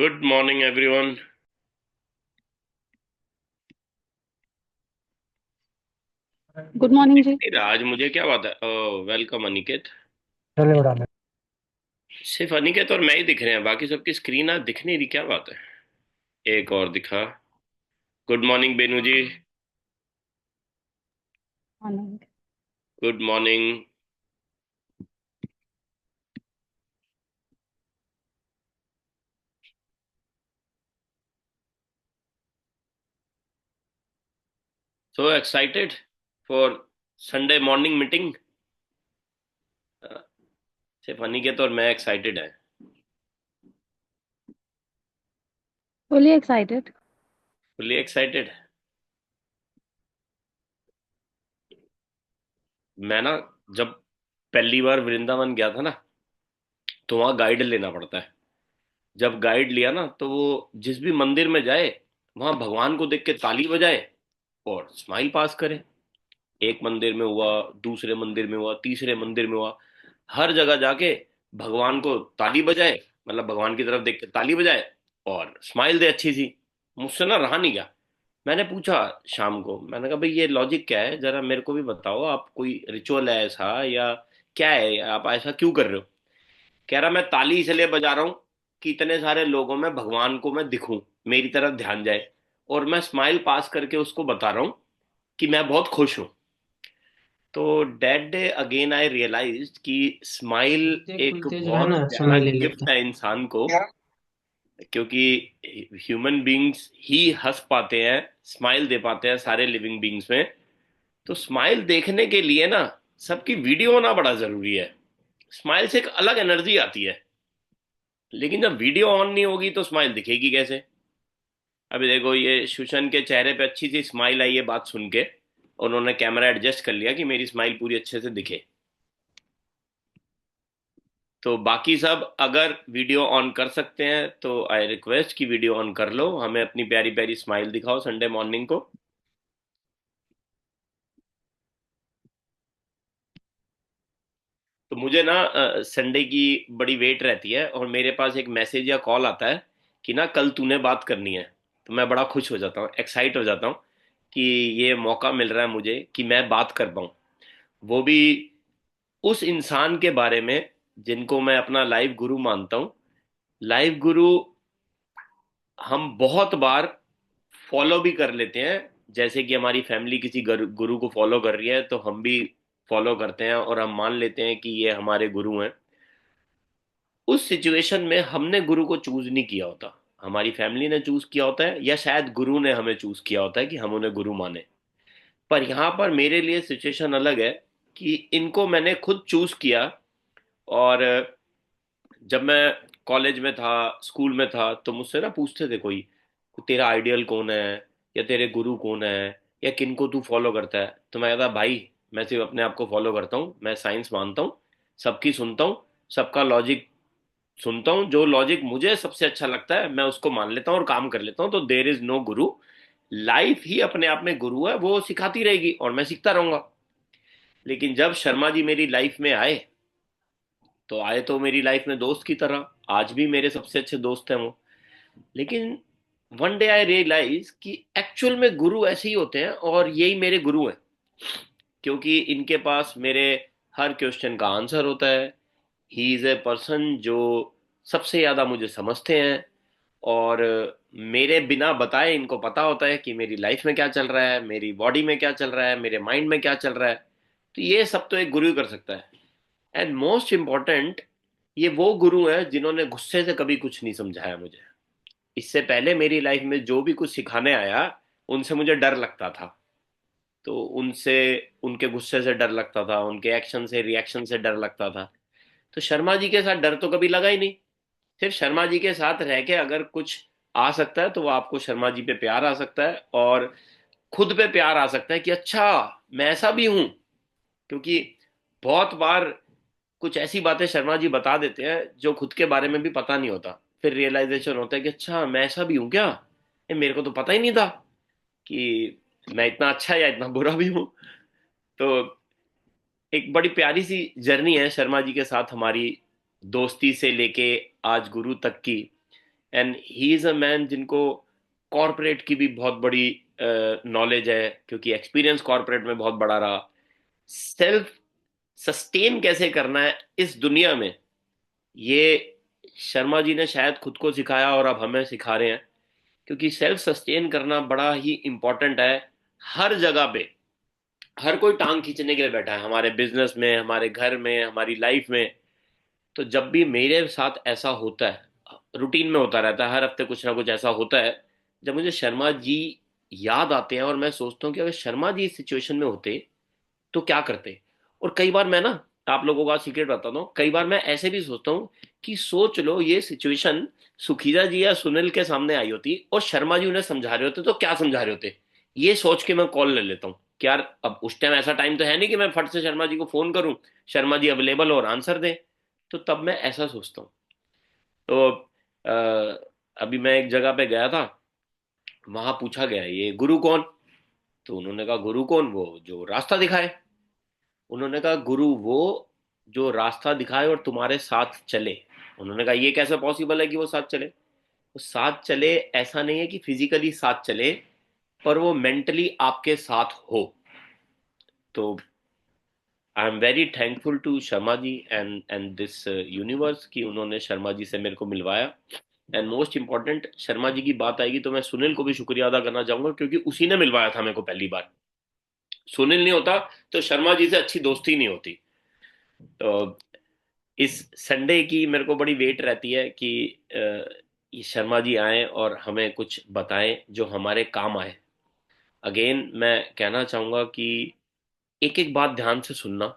Good morning everyone. Good morning ji. आज मुझे क्या बात है। वेलकम अनिकेत। चले उड़ा ले। सिर्फ अनिकेत और मैं ही दिख रहे हैं, बाकी सबकी स्क्रीन आज दिख नहीं रही, क्या बात है। एक और दिखा। Good morning Benu ji. Anand. Good morning. So excited for Sunday morning meeting. सिर्फ अनिकेत और मैं एक्साइटेड हैं। Fully excited. Fully excited. मैं ना, जब पहली बार वृंदावन गया था ना, तो वहाँ गाइड लेना पड़ता है। जब गाइड लिया ना, तो वो जिस भी मंदिर में जाए, वहां भगवान को देख के ताली बजाए और स्माइल पास करे। एक मंदिर में हुआ, दूसरे मंदिर में हुआ, तीसरे मंदिर में हुआ, हर जगह जाके भगवान को ताली बजाए, मतलब भगवान की तरफ देख के ताली बजाए और स्माइल दे अच्छी सी। मुझसे ना रहा नहीं गया। मैंने पूछा शाम को, मैंने कहा भाई ये लॉजिक क्या है, जरा मेरे को भी बताओ, आप कोई रिचुअल है ऐसा या क्या है, आप ऐसा क्यों कर रहे हो। कह रहा मैं ताली इसलिए बजा रहा हूँ कि इतने सारे लोगों में भगवान को मैं दिखूं, मेरी तरफ ध्यान जाए, और मैं स्माइल पास करके उसको बता रहा हूँ कि मैं बहुत खुश हूँ। तो that day again I realize कि स्माइल खुलते एक खुलते जो है बहुत ना प्यारा समय ले गिफ्ट लेता है। है इंसान को, क्या? क्योंकि ह्यूमन बींग्स ही हंस पाते हैं, स्माइल दे पाते हैं सारे लिविंग बींग्स में। तो स्माइल देखने के लिए ना, सबकी वीडियो होना बड़ा जरूरी है। स्माइल से एक अलग एनर्जी आती है, लेकिन जब वीडियो ऑन नहीं होगी तो स्माइल दिखेगी कैसे। अभी देखो, ये सुशन के चेहरे पे अच्छी सी स्माइल आई है बात सुन के। उन्होंने कैमरा एडजस्ट कर लिया कि मेरी स्माइल पूरी अच्छे से दिखे। तो बाकी सब अगर वीडियो ऑन कर सकते हैं तो आई रिक्वेस्ट कि वीडियो ऑन कर लो, हमें अपनी प्यारी प्यारी स्माइल दिखाओ संडे मॉर्निंग को। तो मुझे ना संडे की बड़ी वेट रहती है, और मेरे पास एक मैसेज या कॉल आता है कि ना कल तूने बात करनी है। तो मैं बड़ा खुश हो जाता हूँ, एक्साइट हो जाता हूँ कि ये मौका मिल रहा है मुझे कि मैं बात कर पाऊँ, वो भी उस इंसान के बारे में जिनको मैं अपना लाइव गुरु मानता हूँ। लाइव गुरु हम बहुत बार फॉलो भी कर लेते हैं, जैसे कि हमारी फैमिली किसी गुरु को फॉलो कर रही है तो हम भी फॉलो करते हैं और हम मान लेते हैं कि ये हमारे गुरु हैं। उस सिचुएशन में हमने गुरु को चूज नहीं किया होता, हमारी फैमिली ने चूज किया होता है, या शायद गुरु ने हमें चूज किया होता है कि हम उन्हें गुरु माने। पर यहाँ पर मेरे लिए सिचुएशन अलग है कि इनको मैंने खुद चूज किया। और जब मैं कॉलेज में था, स्कूल में था, तो मुझसे ना पूछते थे कोई, तेरा आइडियल कौन है, या तेरे गुरु कौन है, या किन को तू फॉलो करता है। तो मैं कहता भाई, मैं सिर्फ अपने आप को फॉलो करता हूँ, मैं साइंस मानता हूँ, सबकी सुनता हूँ, सबका लॉजिक सुनता हूँ, जो लॉजिक मुझे सबसे अच्छा लगता है मैं उसको मान लेता हूँ और काम कर लेता हूँ। तो there is no Guru. Life ही अपने आप में गुरु है, वो सिखाती रहेगी और मैं सीखता रहूंगा। लेकिन जब शर्मा जी मेरी लाइफ में आए, तो आए तो मेरी लाइफ में दोस्त की तरह, आज भी मेरे सबसे अच्छे दोस्त हैं वो। लेकिन वन डे आई रियलाइज कि एक्चुअल में गुरु ऐसे ही होते हैं, और यही मेरे गुरु हैं, क्योंकि इनके पास मेरे हर क्वेश्चन का आंसर होता है। ही इज ए पर्सन जो सबसे ज्यादा मुझे समझते हैं, और मेरे बिना बताए इनको पता होता है कि मेरी लाइफ में क्या चल रहा है, मेरी बॉडी में क्या चल रहा है, मेरे माइंड में क्या चल रहा है। तो ये सब तो एक गुरु ही कर सकता है। एंड मोस्ट इम्पॉर्टेंट, ये वो गुरु हैं जिन्होंने गुस्से से कभी कुछ नहीं समझाया मुझे। इससे पहले मेरी लाइफ में जो भी कुछ सिखाने आया, उनसे मुझे डर लगता था। तो उनसे, उनके गुस्से से डर लगता था, उनके एक्शन से, रिएक्शन से डर लगता था। तो शर्मा जी के साथ डर तो कभी लगा ही नहीं। सिर्फ शर्मा जी के साथ रह के अगर कुछ आ सकता है तो वो आपको शर्मा जी पे प्यार आ सकता है, और खुद पे प्यार आ सकता है कि अच्छा, मैं ऐसा भी हूं। क्योंकि बहुत बार कुछ ऐसी बातें शर्मा जी बता देते हैं जो खुद के बारे में भी पता नहीं होता, फिर रियलाइजेशन होता है कि अच्छा, मैं ऐसा भी हूं क्या, ये मेरे को तो पता ही नहीं था कि मैं इतना अच्छा या इतना बुरा भी हूं। तो एक बड़ी प्यारी सी जर्नी है शर्मा जी के साथ हमारी, दोस्ती से लेके आज गुरु तक की। And he is a man जिनको कॉरपोरेट की भी बहुत बड़ी नॉलेज है, क्योंकि एक्सपीरियंस कॉरपोरेट में बहुत बड़ा रहा। सेल्फ सस्टेन कैसे करना है इस दुनिया में, ये शर्मा जी ने शायद खुद को सिखाया और अब हमें सिखा रहे हैं। क्योंकि सेल्फ सस्टेन करना बड़ा ही इंपॉर्टेंट है हर जगह पे। हर कोई टांग खींचने के लिए बैठा है, हमारे बिजनेस में, हमारे घर में, हमारी लाइफ में। तो जब भी मेरे साथ ऐसा होता है, रूटीन में होता रहता है, हर हफ्ते कुछ ना कुछ ऐसा होता है, जब मुझे शर्मा जी याद आते हैं और मैं सोचता हूँ कि अगर शर्मा जी इस सिचुएशन में होते तो क्या करते। और कई बार मैं ना, आप लोगों का सीक्रेट बताता हूँ, कई बार मैं ऐसे भी सोचता हूँ कि सोच लो ये सिचुएशन सुखीजा जी या सुनील के सामने आई होती और शर्मा जी उन्हें समझा रहे होते तो क्या समझा रहे होते। ये सोच के मैं कॉल ले लेता हूँ कि यार अब उस टाइम ऐसा टाइम तो है नहीं कि मैं फट से शर्मा जी को फोन करूं, शर्मा जी अवेलेबल और आंसर दें। तो तब मैं ऐसा सोचता हूँ। तो अभी मैं एक जगह पे गया था, वहां पूछा गया ये गुरु कौन। तो उन्होंने कहा गुरु कौन, वो जो रास्ता दिखाए। उन्होंने कहा गुरु वो जो रास्ता दिखाए और तुम्हारे साथ चले। उन्होंने कहा ये कैसे पॉसिबल है कि वो साथ चले। वो साथ चले ऐसा नहीं है कि फिजिकली साथ चले, पर वो मेंटली आपके साथ हो। तो I am very thankful to Sharma ji and this universe कि उन्होंने शर्मा जी से मेरे को मिलवाया। And most important, Sharma ji की बात आएगी तो मैं सुनील को भी शुक्रिया अदा करना चाहूंगा, क्योंकि उसी ने मिलवाया था मेरे को पहली बार। सुनील नहीं होता तो शर्मा जी से अच्छी दोस्ती नहीं होती। तो इस संडे की मेरे को बड़ी वेट रहती है कि ये शर्मा जी आए और हमें कुछ बताएं जो हमारे काम आए। अगेन मैं कहना चाहूंगा कि एक एक बात ध्यान से सुनना,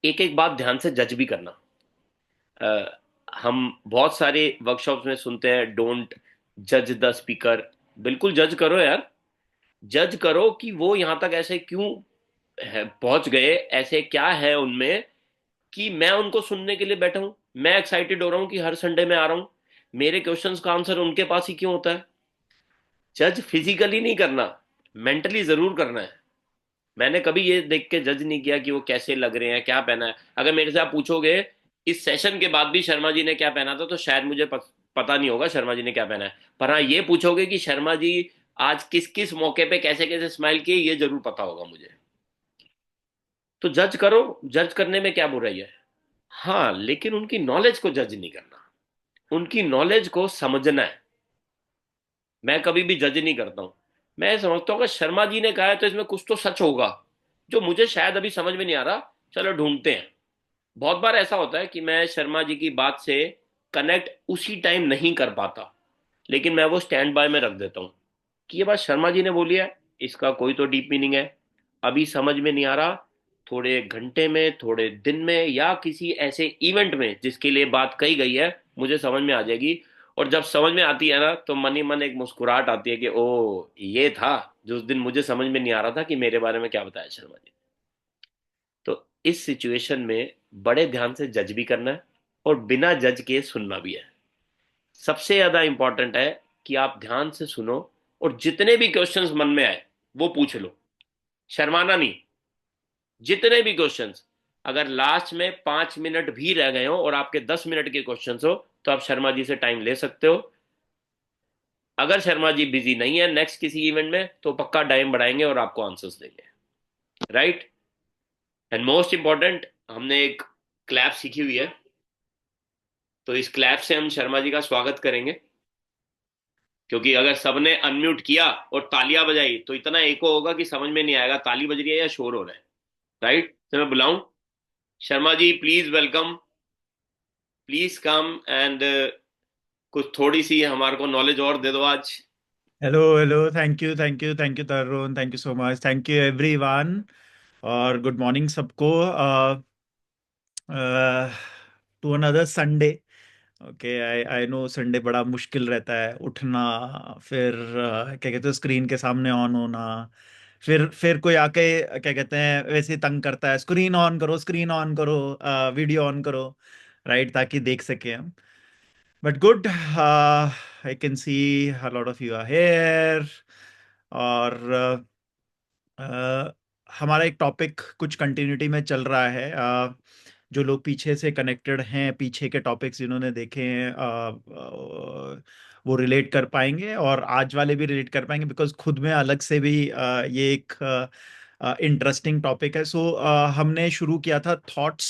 एक एक बात ध्यान से जज भी करना। अ, हम बहुत सारे वर्कशॉप्स में सुनते हैं डोंट जज द स्पीकर। बिल्कुल जज करो यार, जज करो कि वो यहां तक ऐसे क्यों पहुंच गए, ऐसे क्या है उनमें कि मैं उनको सुनने के लिए बैठा हूं। मैं एक्साइटेड हो रहा हूं कि हर संडे में आ रहा हूं, मेरे क्वेश्चंस का आंसर उनके पास ही क्यों होता है। जज फिजिकली नहीं करना, मेंटली जरूर करना है। मैंने कभी ये देख के जज नहीं किया कि वो कैसे लग रहे हैं, क्या पहना है। अगर मेरे से आप पूछोगे इस सेशन के बाद भी शर्मा जी ने क्या पहना था, तो शायद मुझे पता नहीं होगा शर्मा जी ने क्या पहना है। पर हाँ, ये पूछोगे कि शर्मा जी आज किस किस मौके पे कैसे कैसे स्माइल किए, ये जरूर पता होगा मुझे। तो जज करो, जज करने में क्या बुराई है। हाँ, लेकिन उनकी नॉलेज को जज नहीं करना, उनकी नॉलेज को समझना है। मैं कभी भी जज नहीं करता हूं। मैं समझता हूँ कि शर्मा जी ने कहा है तो इसमें कुछ तो सच होगा, जो मुझे शायद अभी समझ में नहीं आ रहा। चलो ढूंढते हैं। बहुत बार ऐसा होता है कि मैं शर्मा जी की बात से कनेक्ट उसी टाइम नहीं कर पाता, लेकिन मैं वो स्टैंड बाय में रख देता हूँ कि ये बात शर्मा जी ने बोली है, इसका कोई तो डीप मीनिंग है। अभी समझ में नहीं आ रहा, थोड़े घंटे में, थोड़े दिन में, या किसी ऐसे इवेंट में जिसके लिए बात कही गई है, मुझे समझ में आ जाएगी। और जब समझ में आती है ना, तो मन ही मन एक मुस्कुराहट आती है कि ओ ये था जो उस दिन मुझे समझ में नहीं आ रहा था कि मेरे बारे में क्या बताया शर्मा जी। तो इस सिचुएशन में बड़े ध्यान से जज भी करना है और बिना जज के सुनना भी है। सबसे ज्यादा इंपॉर्टेंट है कि आप ध्यान से सुनो और जितने भी क्वेश्चंस मन में आए वो पूछ लो, शर्माना नहीं। जितने भी क्वेश्चंस, अगर लास्ट में 5 मिनट भी रह गए हो और आपके 10 मिनट के क्वेश्चंस हो, तो आप शर्मा जी से टाइम ले सकते हो। अगर शर्मा जी बिजी नहीं है नेक्स्ट किसी इवेंट में, तो पक्का टाइम बढ़ाएंगे और आपको आंसर्स देंगे। राइट। एंड मोस्ट इंपॉर्टेंट, हमने एक क्लैप सीखी हुई है, तो इस क्लैप से हम शर्मा जी का स्वागत करेंगे। क्योंकि अगर सबने अनम्यूट किया और तालियां बजाई तो इतना एको होगा कि समझ में नहीं आएगा ताली बज रही है या शोर हो रहा है। राइट, तो मैं बुलाऊं Sharma ji, please welcome, please come and कुछ थोड़ी सी हमारे को नॉलेज और दे दो आज। Hello hello, thank you Tarun, thank you so much, thank you everyone. और गुड मॉर्निंग सबको, to another Sunday. Okay, I I know Sunday बड़ा मुश्किल रहता है उठना, फिर क्या कहते हैं स्क्रीन के सामने ऑन होना, फिर कोई आके क्या कहते हैं वैसे ही तंग करता है, स्क्रीन ऑन करो, स्क्रीन ऑन करो, वीडियो ऑन करो, राइट, ताकि देख सके हम। But good, I can see a lot of you are here. और हमारा एक टॉपिक कुछ कंटिन्यूटी में चल रहा है, जो लोग पीछे से कनेक्टेड हैं, पीछे के टॉपिक्स जिन्होंने देखे हैं, वो रिलेट कर पाएंगे, और आज वाले भी रिलेट कर पाएंगे, बिकॉज खुद में अलग से भी ये एक इंटरेस्टिंग टॉपिक है। सो हमने शुरू किया था थॉट्स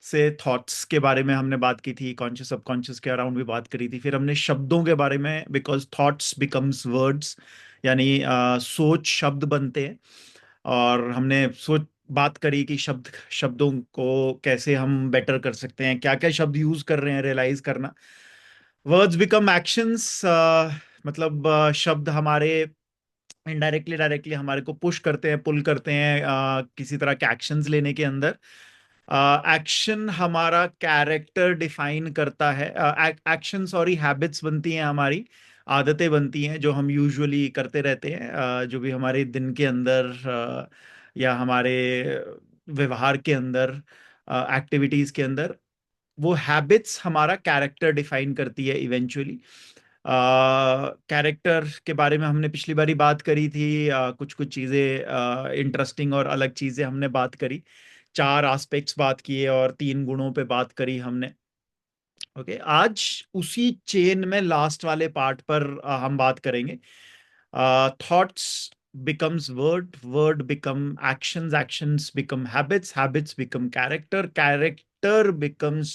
से, थॉट्स के बारे में हमने बात की थी, कॉन्शियस सबकॉन्शियस के अराउंड भी बात करी थी। फिर हमने शब्दों के बारे में, बिकॉज थॉट्स बिकम्स वर्ड्स, यानी सोच शब्द बनते हैं। और हमने सोच बात करी कि शब्दों को कैसे हम बेटर कर सकते हैं, क्या क्या शब्द यूज कर रहे हैं, रियलाइज करना। वर्ड्स बिकम एक्शंस, मतलब शब्द हमारे इनडायरेक्टली डायरेक्टली हमारे को पुश करते हैं, पुल करते हैं किसी तरह के एक्शंस लेने के अंदर। एक्शन हमारा कैरेक्टर डिफाइन करता है, एक्शन सॉरी हैबिट्स बनती हैं हमारी, आदतें बनती हैं जो हम यूजुअली करते रहते हैं, जो भी हमारे दिन के अंदर या हमारे व्यवहार के अंदर, एक्टिविटीज के अंदर, वो हैबिट्स हमारा कैरेक्टर डिफाइन करती है इवेंचुअली। कैरेक्टर के बारे में हमने पिछली बारी बात करी थी, कुछ कुछ चीज़ें इंटरेस्टिंग और अलग चीज़ें हमने बात करी, 4 एस्पेक्ट्स बात किए और 3 गुणों पे बात करी हमने। ओके, आज उसी चेन में लास्ट वाले पार्ट पर हम बात करेंगे। Thoughts becomes word become actions become habits become character becomes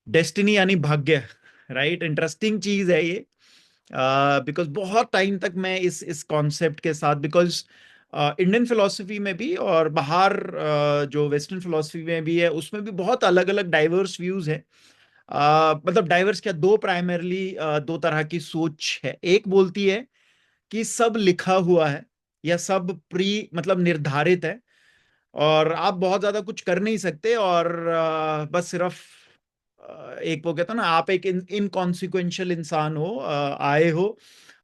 destiny यानी भाग्य, राइट? इंटरेस्टिंग चीज है ये, बिकॉज बहुत टाइम तक मैं इस कॉन्सेप्ट के साथ, बिकॉज इंडियन फिलोसफी में भी और बाहर जो वेस्टर्न फिलोसफी में भी है, उसमें भी बहुत अलग अलग डाइवर्स व्यूज है। मतलब डाइवर्स क्या, दो प्राइमरली दो तरह की सोच है। एक बोलती है कि सब लिखा हुआ है, या सब प्री मतलब निर्धारित है, और आप बहुत ज्यादा कुछ कर नहीं सकते, और बस सिर्फ एक वो कहता ना, आप एक इनकॉन्सिक्वेंशियल इंसान हो, आए हो,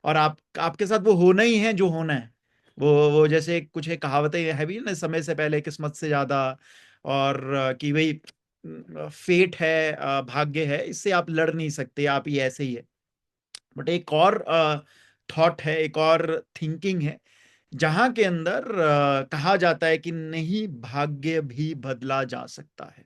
और आपके साथ वो होना ही है जो होना है। वो जैसे कुछ एक कहावतें है भी ना, समय से पहले किस्मत से ज्यादा, और कि भाई फेट है, भाग्य है, इससे आप लड़ नहीं सकते, आप ये ऐसे ही है। बट एक और थॉट है, एक और थिंकिंग है, जहां के अंदर कहा जाता है कि नहीं, भाग्य भी बदला जा सकता है,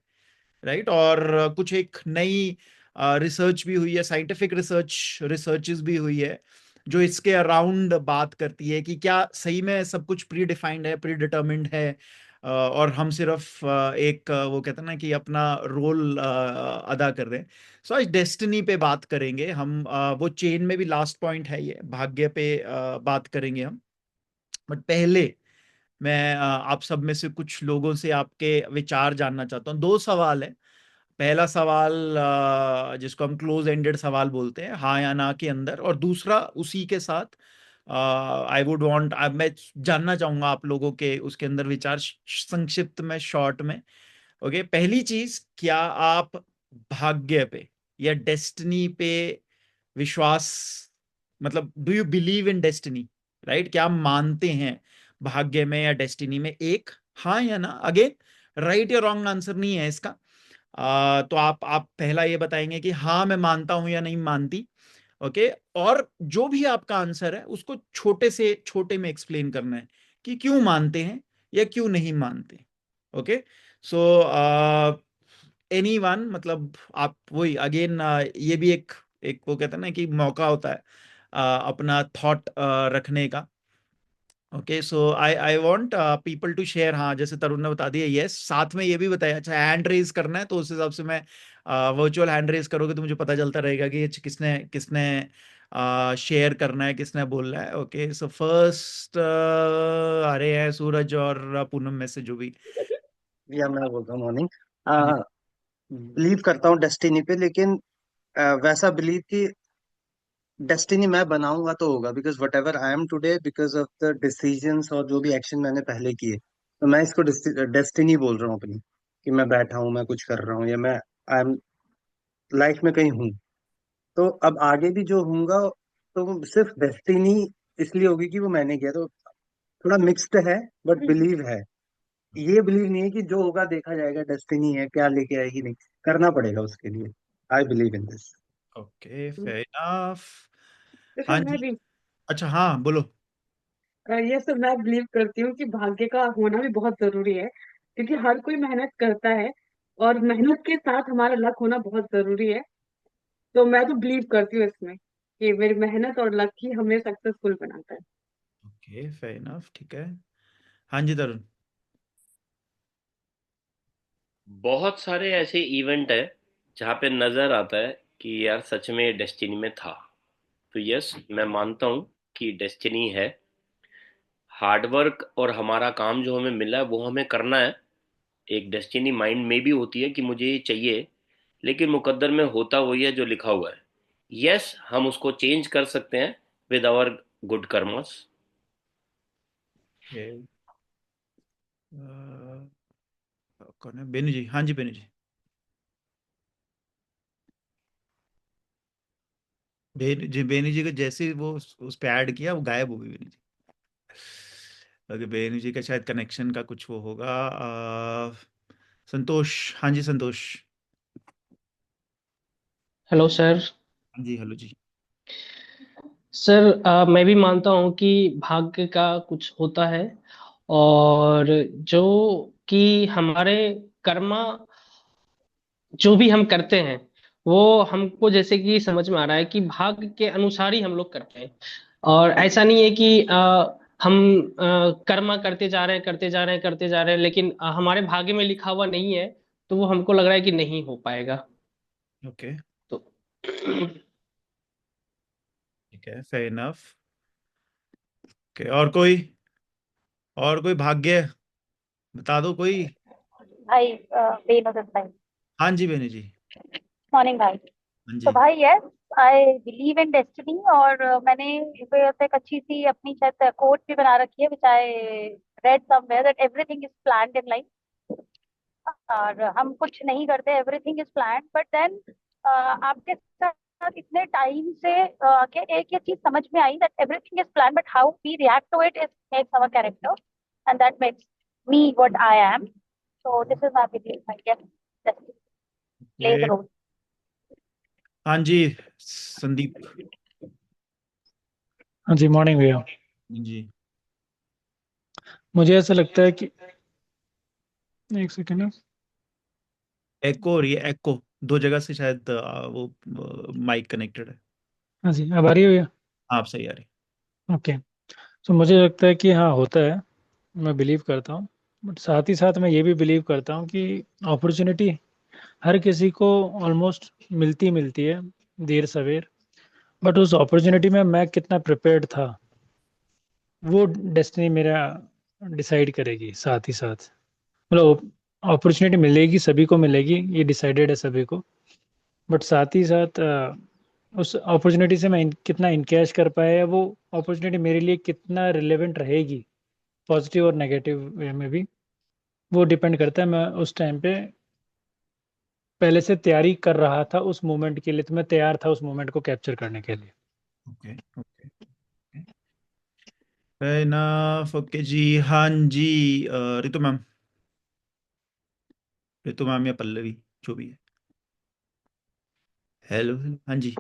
राइट? और कुछ एक नई रिसर्च भी हुई है, साइंटिफिक रिसर्चेस भी हुई है, जो इसके अराउंड बात करती है कि क्या सही में सब कुछ प्री डिफाइंड है, प्री डिटर्मिन्ड है, और हम सिर्फ एक वो कहते हैं ना कि अपना रोल अदा कर रहे हैं। सो आज डेस्टिनी पे बात करेंगे हम, वो चेन में भी लास्ट पॉइंट है ये, भाग्य पे बात करेंगे हम। बट पहले मैं आप सब में से कुछ लोगों से आपके विचार जानना चाहता हूँ। 2 सवाल है। पहला सवाल जिसको हम क्लोज एंडेड सवाल बोलते हैं, हाँ या ना के अंदर, और दूसरा उसी के साथ आई वुड वांट, मैं जानना चाहूंगा आप लोगों के उसके अंदर विचार, संक्षिप्त में, शॉर्ट में। ओके, पहली चीज, क्या आप भाग्य पे या डेस्टिनी पे विश्वास, मतलब do you believe in destiny, right? क्या आप मानते हैं भाग्य में या डेस्टिनी में? एक, हाँ या ना। अगेन, राइट या रॉन्ग आंसर नहीं है इसका। तो आप पहला ये बताएंगे कि हाँ मैं मानता हूं या नहीं मानती। ओके, और जो भी आपका आंसर है उसको छोटे से छोटे में एक्सप्लेन करना है कि क्यों मानते हैं या क्यों नहीं मानते। ओके, सो एनी वन, मतलब आप वही अगेन, ये भी एक एक वो कहते हैं ना कि मौका होता है अपना थॉट रखने का। Okay, so I I want people to share. हाँ, जैसे तरुण ने बता दिया, यस, साथ में ये भी बताया। अच्छा, हैंड रेज करना है तो उस हिसाब से मैं वर्चुअल हैंड रेज करोगे तो मुझे पता चलता रहेगा कि ये किसने किसने शेयर करना है, किसने बोलना है। ओके, सो फर्स्ट अरे हैं सूरज और पूनम में से जो भी। या मैं बोलता हूँ मॉर्निंग। हाँ जी। बिलीव करता हूँ डेस्टिनी पे, लेकिन वैसा बिलीव कि डेस्टिनी मैं बनाऊंगा तो होगा, because what ever I am today because of the decisions और जो भी एक्शन मैंने पहले किए, तो मैं इसको डेस्टिनी बोल रहा हूँ अपनी, कि मैं बैठा हूँ, मैं कुछ कर रहा हूँ, या मैं आई एम लाइफ में कहीं हूँ। तो अब आगे भी जो होऊंगा, तो सिर्फ डेस्टिनी इसलिए होगी कि वो मैंने किया। तो थोड़ा मिक्स्ड है, बट बिलीव है। ये बिलीव नहीं है कि जो होगा देखा जाएगा, डेस्टिनी है, क्या लेके आएगी, नहीं, करना पड़ेगा उसके लिए। I believe in this. Okay, fair enough. तो हाँ फिर मैं जी। भी अच्छा, हाँ बोलो। ये सब मैं बिलीव करती हूँ कि भाग्य का होना भी बहुत जरूरी है। क्योंकि हर कोई मेहनत करता है और मेहनत के साथ हमारा लक होना बहुत जरूरी है। तो मैं तो बिलीव करती हूँ इसमें कि मेरी मेहनत और लक ही हमें सक्सेसफुल बनाता है। ओके, फेयर इनफ, ठीक है। हाँ जी तरुण। बहुत सारे ऐसे इवेंट है जहाँ पे नजर आता है कि यार सच में डेस्टिनी में था। तो यस, मैं मानता हूँ कि डेस्टिनी है। हार्डवर्क और हमारा काम जो हमें मिला है वो हमें करना है। एक डेस्टिनी माइंड में भी होती है कि मुझे ये चाहिए, लेकिन मुकद्दर में होता वही है जो लिखा हुआ है। यस, हम उसको चेंज कर सकते हैं with our good karmas. Okay, कौन है? बेनू जी, हाँ जी बेनू जी। बेनू जी को जैसे ही वो उस पे ऐड किया वो गायब हो गई बेनू जी। ओके, बेनू जी का शायद कनेक्शन का कुछ वो होगा। संतोष, हाँ जी संतोष। Hello sir. हाँ जी, हेलो जी। सर मैं भी मानता हूँ कि भाग्य का कुछ होता है, और जो कि हमारे कर्मा जो भी हम करते हैं वो हमको जैसे कि समझ में आ रहा है कि भाग्य के अनुसार ही हम लोग करते हैं। और ऐसा नहीं है कि हम कर्मा करते जा रहे हैं करते जा रहे हैं करते जा रहे हैं, लेकिन हमारे भाग्य में लिखा हुआ नहीं है, तो वो हमको लग रहा है कि नहीं हो पाएगा। ओके, तो ठीक है, फेयर इनफ। ओके, और कोई भाग्य बता दो कोई। भाई बेनो दिस टाइम। हाँ जी बेनू जी। मॉर्निंग भाई। हाँ तो जी। भाई yes, I believe in destiny. और मैंने कोई ऐसे एक अच्छी सी अपनी शायद कोट भी बना रखी है, which I read somewhere, that everything is planned in life. और हम कुछ नहीं करते, everything is planned, but then आपके साथ इतने टाइम से के एक ये चीज समझ में आई, that everything is planned, but how we react to it is makes our character, and that makes me what I am. So this is my belief, I guess destiny plays ये a role. हाँ जी संदीप। हाँ जी, morning भैया। जी। मुझे ऐसा लगता है कि एक सेकेंड ना। एको हो रही है, एको। दो जगह से शायद वो माइक कनेक्टेड है। हाँ जी, अब आ रही है भैया? आप सही आ रही। ओके। तो मुझे लगता है कि हाँ होता है, मैं बिलीव करता हूँ। बट साथ ही साथ मैं ये भी बिलीव करता हूँ कि अपॉर्चुनिटी हर किसी को ऑलमोस्ट मिलती मिलती है, देर सवेर। बट उस अपॉर्चुनिटी में मैं कितना प्रिपेयर्ड था, वो डेस्टिनी मेरा डिसाइड करेगी। साथ ही साथ मतलब अपॉर्चुनिटी मिलेगी, सभी को मिलेगी, ये डिसाइडेड है सभी को। बट साथ ही साथ उस अपॉर्चुनिटी से मैं कितना इनकैश कर पाया, वो अपॉर्चुनिटी मेरे लिए कितना रिलेवेंट रहेगी, पॉजिटिव और नेगेटिव वे में भी, वो डिपेंड करता है। मैं उस टाइम पे पहले से तैयारी कर रहा था उस मोमेंट के लिए, तो मैं तैयार था उस मोमेंट को कैप्चर करने के लिए। Okay okay, fair enough. Okay ji, हाँ जी। रितु मैम, रितु मैम या पल्लवी, जो भी है। हेलो हेलो, हाँ जी।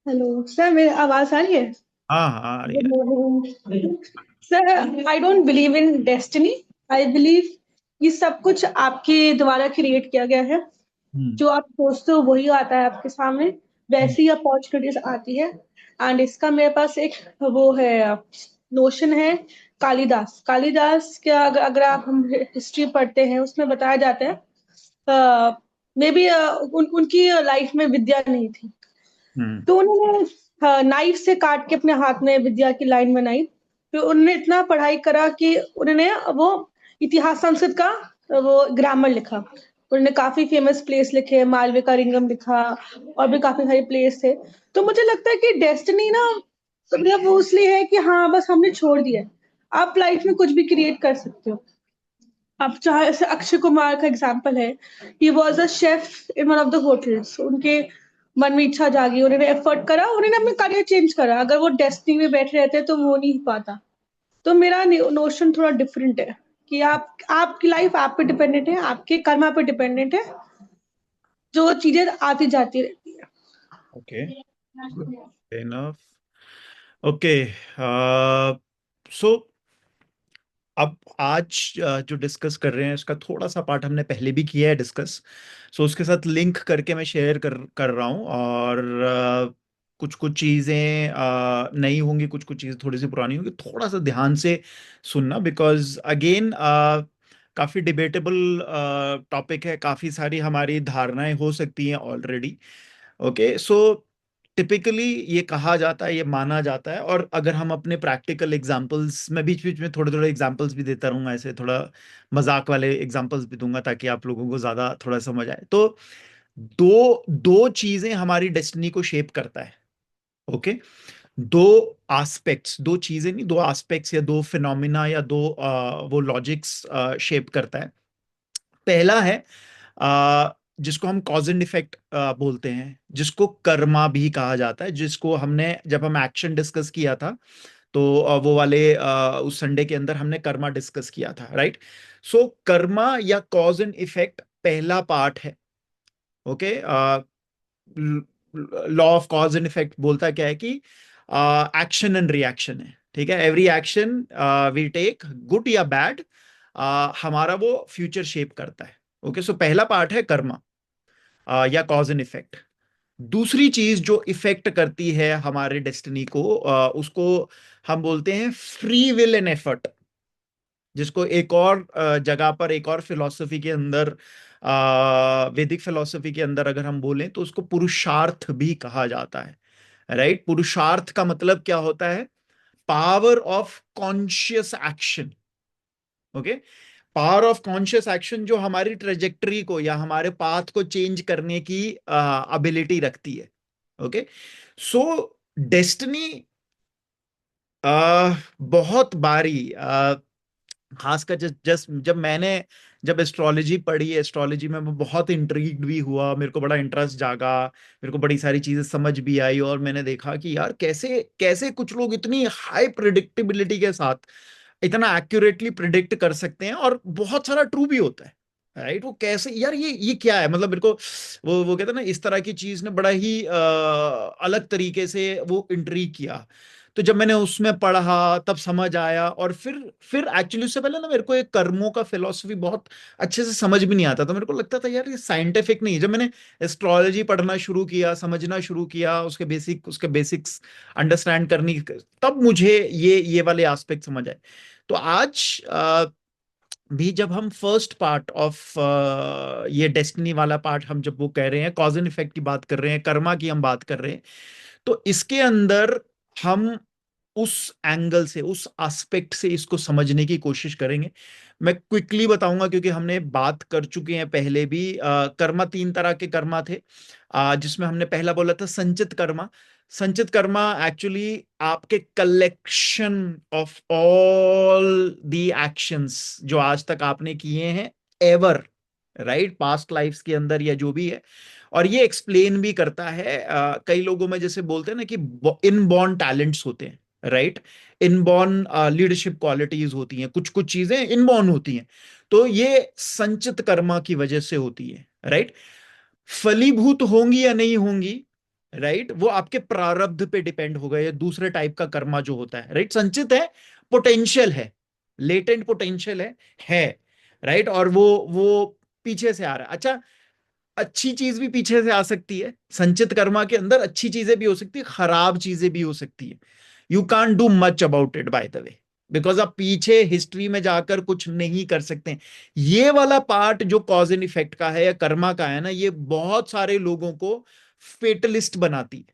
हेलो सर, मेरी आवाज आ रही है? हाँ हाँ, आ रही गुड है। Morning sir. I don't believe in destiny. I believe ये सब कुछ आपके द्वारा क्रिएट किया गया है। हम्म। जो आप सोचते हो वही आता है आपके सामने, हम्म। वैसी अपॉर्चुनिटीज आती है। एंड इसका मेरे पास एक वो है, नोशन है। कालिदास कालिदास क्या, अगर आप हम हिस्ट्री पढ़ते हैं उसमें बताया जाता है, मे बी उनकी लाइफ में विद्या नहीं थी, हम्म। तो उन्होंने नाइफ से काट के अपने हाथ में विद्या की लाइन बनाई। फिर उन्होंने इतना पढ़ाई करा कि उन्होंने वो इतिहास संस्कृत का वो ग्रामर लिखा। उन्होंने काफी फेमस प्लेस लिखे, मालवे का रिंगम लिखा, और भी काफी सारे प्लेस थे। तो मुझे लगता है कि डेस्टिनी ना, मतलब वो इसलिए है कि हाँ बस हमने छोड़ दिया है। आप लाइफ में कुछ भी क्रिएट कर सकते हो। अब चाहे ऐसे अक्षय कुमार का एग्जाम्पल है, he was a chef in one of the hotels. उनके मन में इच्छा जागी, उन्होंने एफर्ट करा, उन्होंने अपना करियर चेंज करा। अगर वो डेस्टिनी में बैठे रहते तो वो नहीं पाता। तो मेरा नोशन थोड़ा डिफरेंट है कि आप, आपकी लाइफ आप पे डिपेंडेंट है, आपके कर्मा पे डिपेंडेंट है, जो चीजें आती जाती रहती है। Okay, good enough. ओके, सो अब आज जो डिस्कस कर रहे हैं उसका थोड़ा सा पार्ट हमने पहले भी किया है डिस्कस, सो उसके साथ लिंक करके मैं शेयर कर रहा हूँ। और कुछ कुछ चीज़ें नई होंगी, कुछ कुछ चीज़ें थोड़ी सी पुरानी होंगी, थोड़ा सा ध्यान से सुनना, बिकॉज अगेन काफ़ी डिबेटेबल टॉपिक है, काफ़ी सारी हमारी धारणाएं हो सकती हैं ऑलरेडी। ओके, सो टिपिकली ये कहा जाता है, ये माना जाता है, और अगर हम अपने प्रैक्टिकल एग्जांपल्स में बीच बीच में थोड़े थोड़े एग्जांपल्स भी देता रहूंगा, ऐसे थोड़ा मजाक वाले एग्जांपल्स भी दूंगा ताकि आप लोगों को ज्यादा थोड़ा समझ आए। तो दो दो चीजें हमारी डेस्टिनी को शेप करता है। ओके, दो एस्पेक्ट्स, दो चीजें नहीं, दो एस्पेक्ट्स या दो फिनोमिना या दो वो लॉजिक्स शेप करता है। पहला है जिसको हम कॉज एंड इफेक्ट बोलते हैं, जिसको कर्मा भी कहा जाता है, जिसको हमने जब हम एक्शन डिस्कस किया था तो वो वाले उस संडे के अंदर हमने कर्मा डिस्कस किया था, राइट। सो कर्मा या कॉज एंड इफेक्ट पहला पार्ट है। Okay, law of cause and effect बोलता क्या है कि एक्शन एंड रिएक्शन है, ठीक है। Every action we take, good या बैड, हमारा वो फ्यूचर शेप करता है। ओके, सो पहला पार्ट है कर्मा या कॉज एंड इफेक्ट। दूसरी चीज जो इफेक्ट करती है हमारे डेस्टिनी को, उसको हम बोलते हैं फ्री विल एंड एफर्ट, जिसको एक और जगह पर, एक और फिलॉसफी के अंदर, वैदिक फिलॉसफी के अंदर अगर हम बोलें तो उसको पुरुषार्थ भी कहा जाता है, राइट। पुरुषार्थ का मतलब क्या होता है? Power of conscious action. Okay, power of conscious action जो हमारी ट्रेजेक्टरी को या हमारे पाथ को चेंज करने की एबिलिटी रखती है। ओके, सो डेस्टिनी बहुत बारी खासकर जब एस्ट्रोलॉजी पढ़ी, एस्ट्रोलॉजी में मैं बहुत इंट्रीग्ड भी हुआ, मेरे को बड़ा इंटरेस्ट जागा, मेरे को बड़ी सारी चीजें समझ भी आई, और मैंने देखा कि यार कैसे कैसे कुछ लोग इतनी हाई प्रिडिक्टेबिलिटी के साथ इतना एक्यूरेटली प्रिडिक्ट कर सकते हैं, और बहुत सारा ट्रू भी होता है, राइट। वो कैसे यार, ये क्या है, मतलब मेरे को वो कहते हैं ना, इस तरह की चीज ने बड़ा ही अलग तरीके से वो इंट्रीग किया। तो जब मैंने उसमें पढ़ा तब समझ आया, और फिर एक्चुअली उससे पहले ना मेरे को एक कर्मों का फिलॉसफी बहुत अच्छे से समझ भी नहीं आता था। मेरे को लगता था यार ये साइंटिफिक नहीं है। जब मैंने एस्ट्रोलॉजी पढ़ना शुरू किया, समझना शुरू किया, उसके बेसिक्स अंडरस्टैंड करनी, तब मुझे ये वाले एस्पेक्ट समझ आए। तो आज भी जब हम फर्स्ट पार्ट ऑफ ये डेस्टिनी वाला पार्ट, हम जब वो कह रहे हैं, कॉज एंड इफेक्ट की बात कर रहे हैं, कर्मा की हम बात कर रहे हैं, तो इसके अंदर हम उस एंगल से, उस एस्पेक्ट से इसको समझने की कोशिश करेंगे। मैं क्विकली बताऊंगा क्योंकि हमने बात कर चुके हैं पहले भी। कर्मा, तीन तरह के कर्मा थे, जिसमें हमने पहला बोला था संचित कर्मा। संचित कर्मा एक्चुअली आपके collection of all the actions जो आज तक आपने किए हैं एवर, राइट, पास्ट लाइफ्स के अंदर या जो भी है। और ये एक्सप्लेन भी करता है, कई लोगों में जैसे बोलते हैं ना कि इनबॉर्न टैलेंट्स होते हैं, राइट, इनबॉर्न लीडरशिप क्वालिटीज होती हैं, कुछ कुछ चीजें इनबॉर्न होती हैं, तो ये संचित कर्मा की वजह से होती है, राइट। फलीभूत होंगी या नहीं होंगी, राइट, वो आपके प्रारब्ध पे डिपेंड होगा। ये दूसरे टाइप का कर्मा जो होता है, राइट। संचित है, पोटेंशियल है, लेटेंट पोटेंशियल है, राइट, और वो पीछे से आ रहा है। अच्छा, अच्छी चीज भी पीछे से आ सकती है, संचित कर्मा के अंदर अच्छी चीजें भी हो सकती है, खराब चीजें भी हो सकती है। You can't do much about it by the way, because आप पीछे हिस्ट्री में जाकर कुछ नहीं कर सकते। ये वाला पार्ट जो कॉज एंड इफेक्ट का है या कर्मा का है ना, ये बहुत सारे लोगों को फेटलिस्ट बनाती है,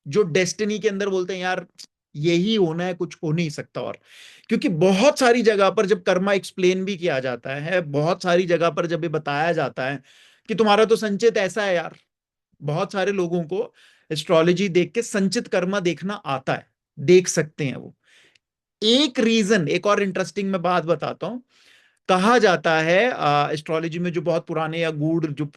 जो डेस्टिनी के अंदर बोलते हैं यार यही होना है, कुछ हो नहीं सकता। और क्योंकि बहुत सारी जगह पर जब कर्मा एक्सप्लेन भी किया जाता है, बहुत सारी जगह पर जब ये बताया जाता है कि तुम्हारा तो संचित ऐसा है यार, बहुत सारे लोगों को एस्ट्रोलॉजी देख के संचित कर्मा देखना आता है, देख सकते हैं वो। एक रीजन, एक और इंटरेस्टिंग मैं बात बताता हूं। कहा जाता है एस्ट्रोलॉजी में, जो बहुत पुराने या गूढ़ जो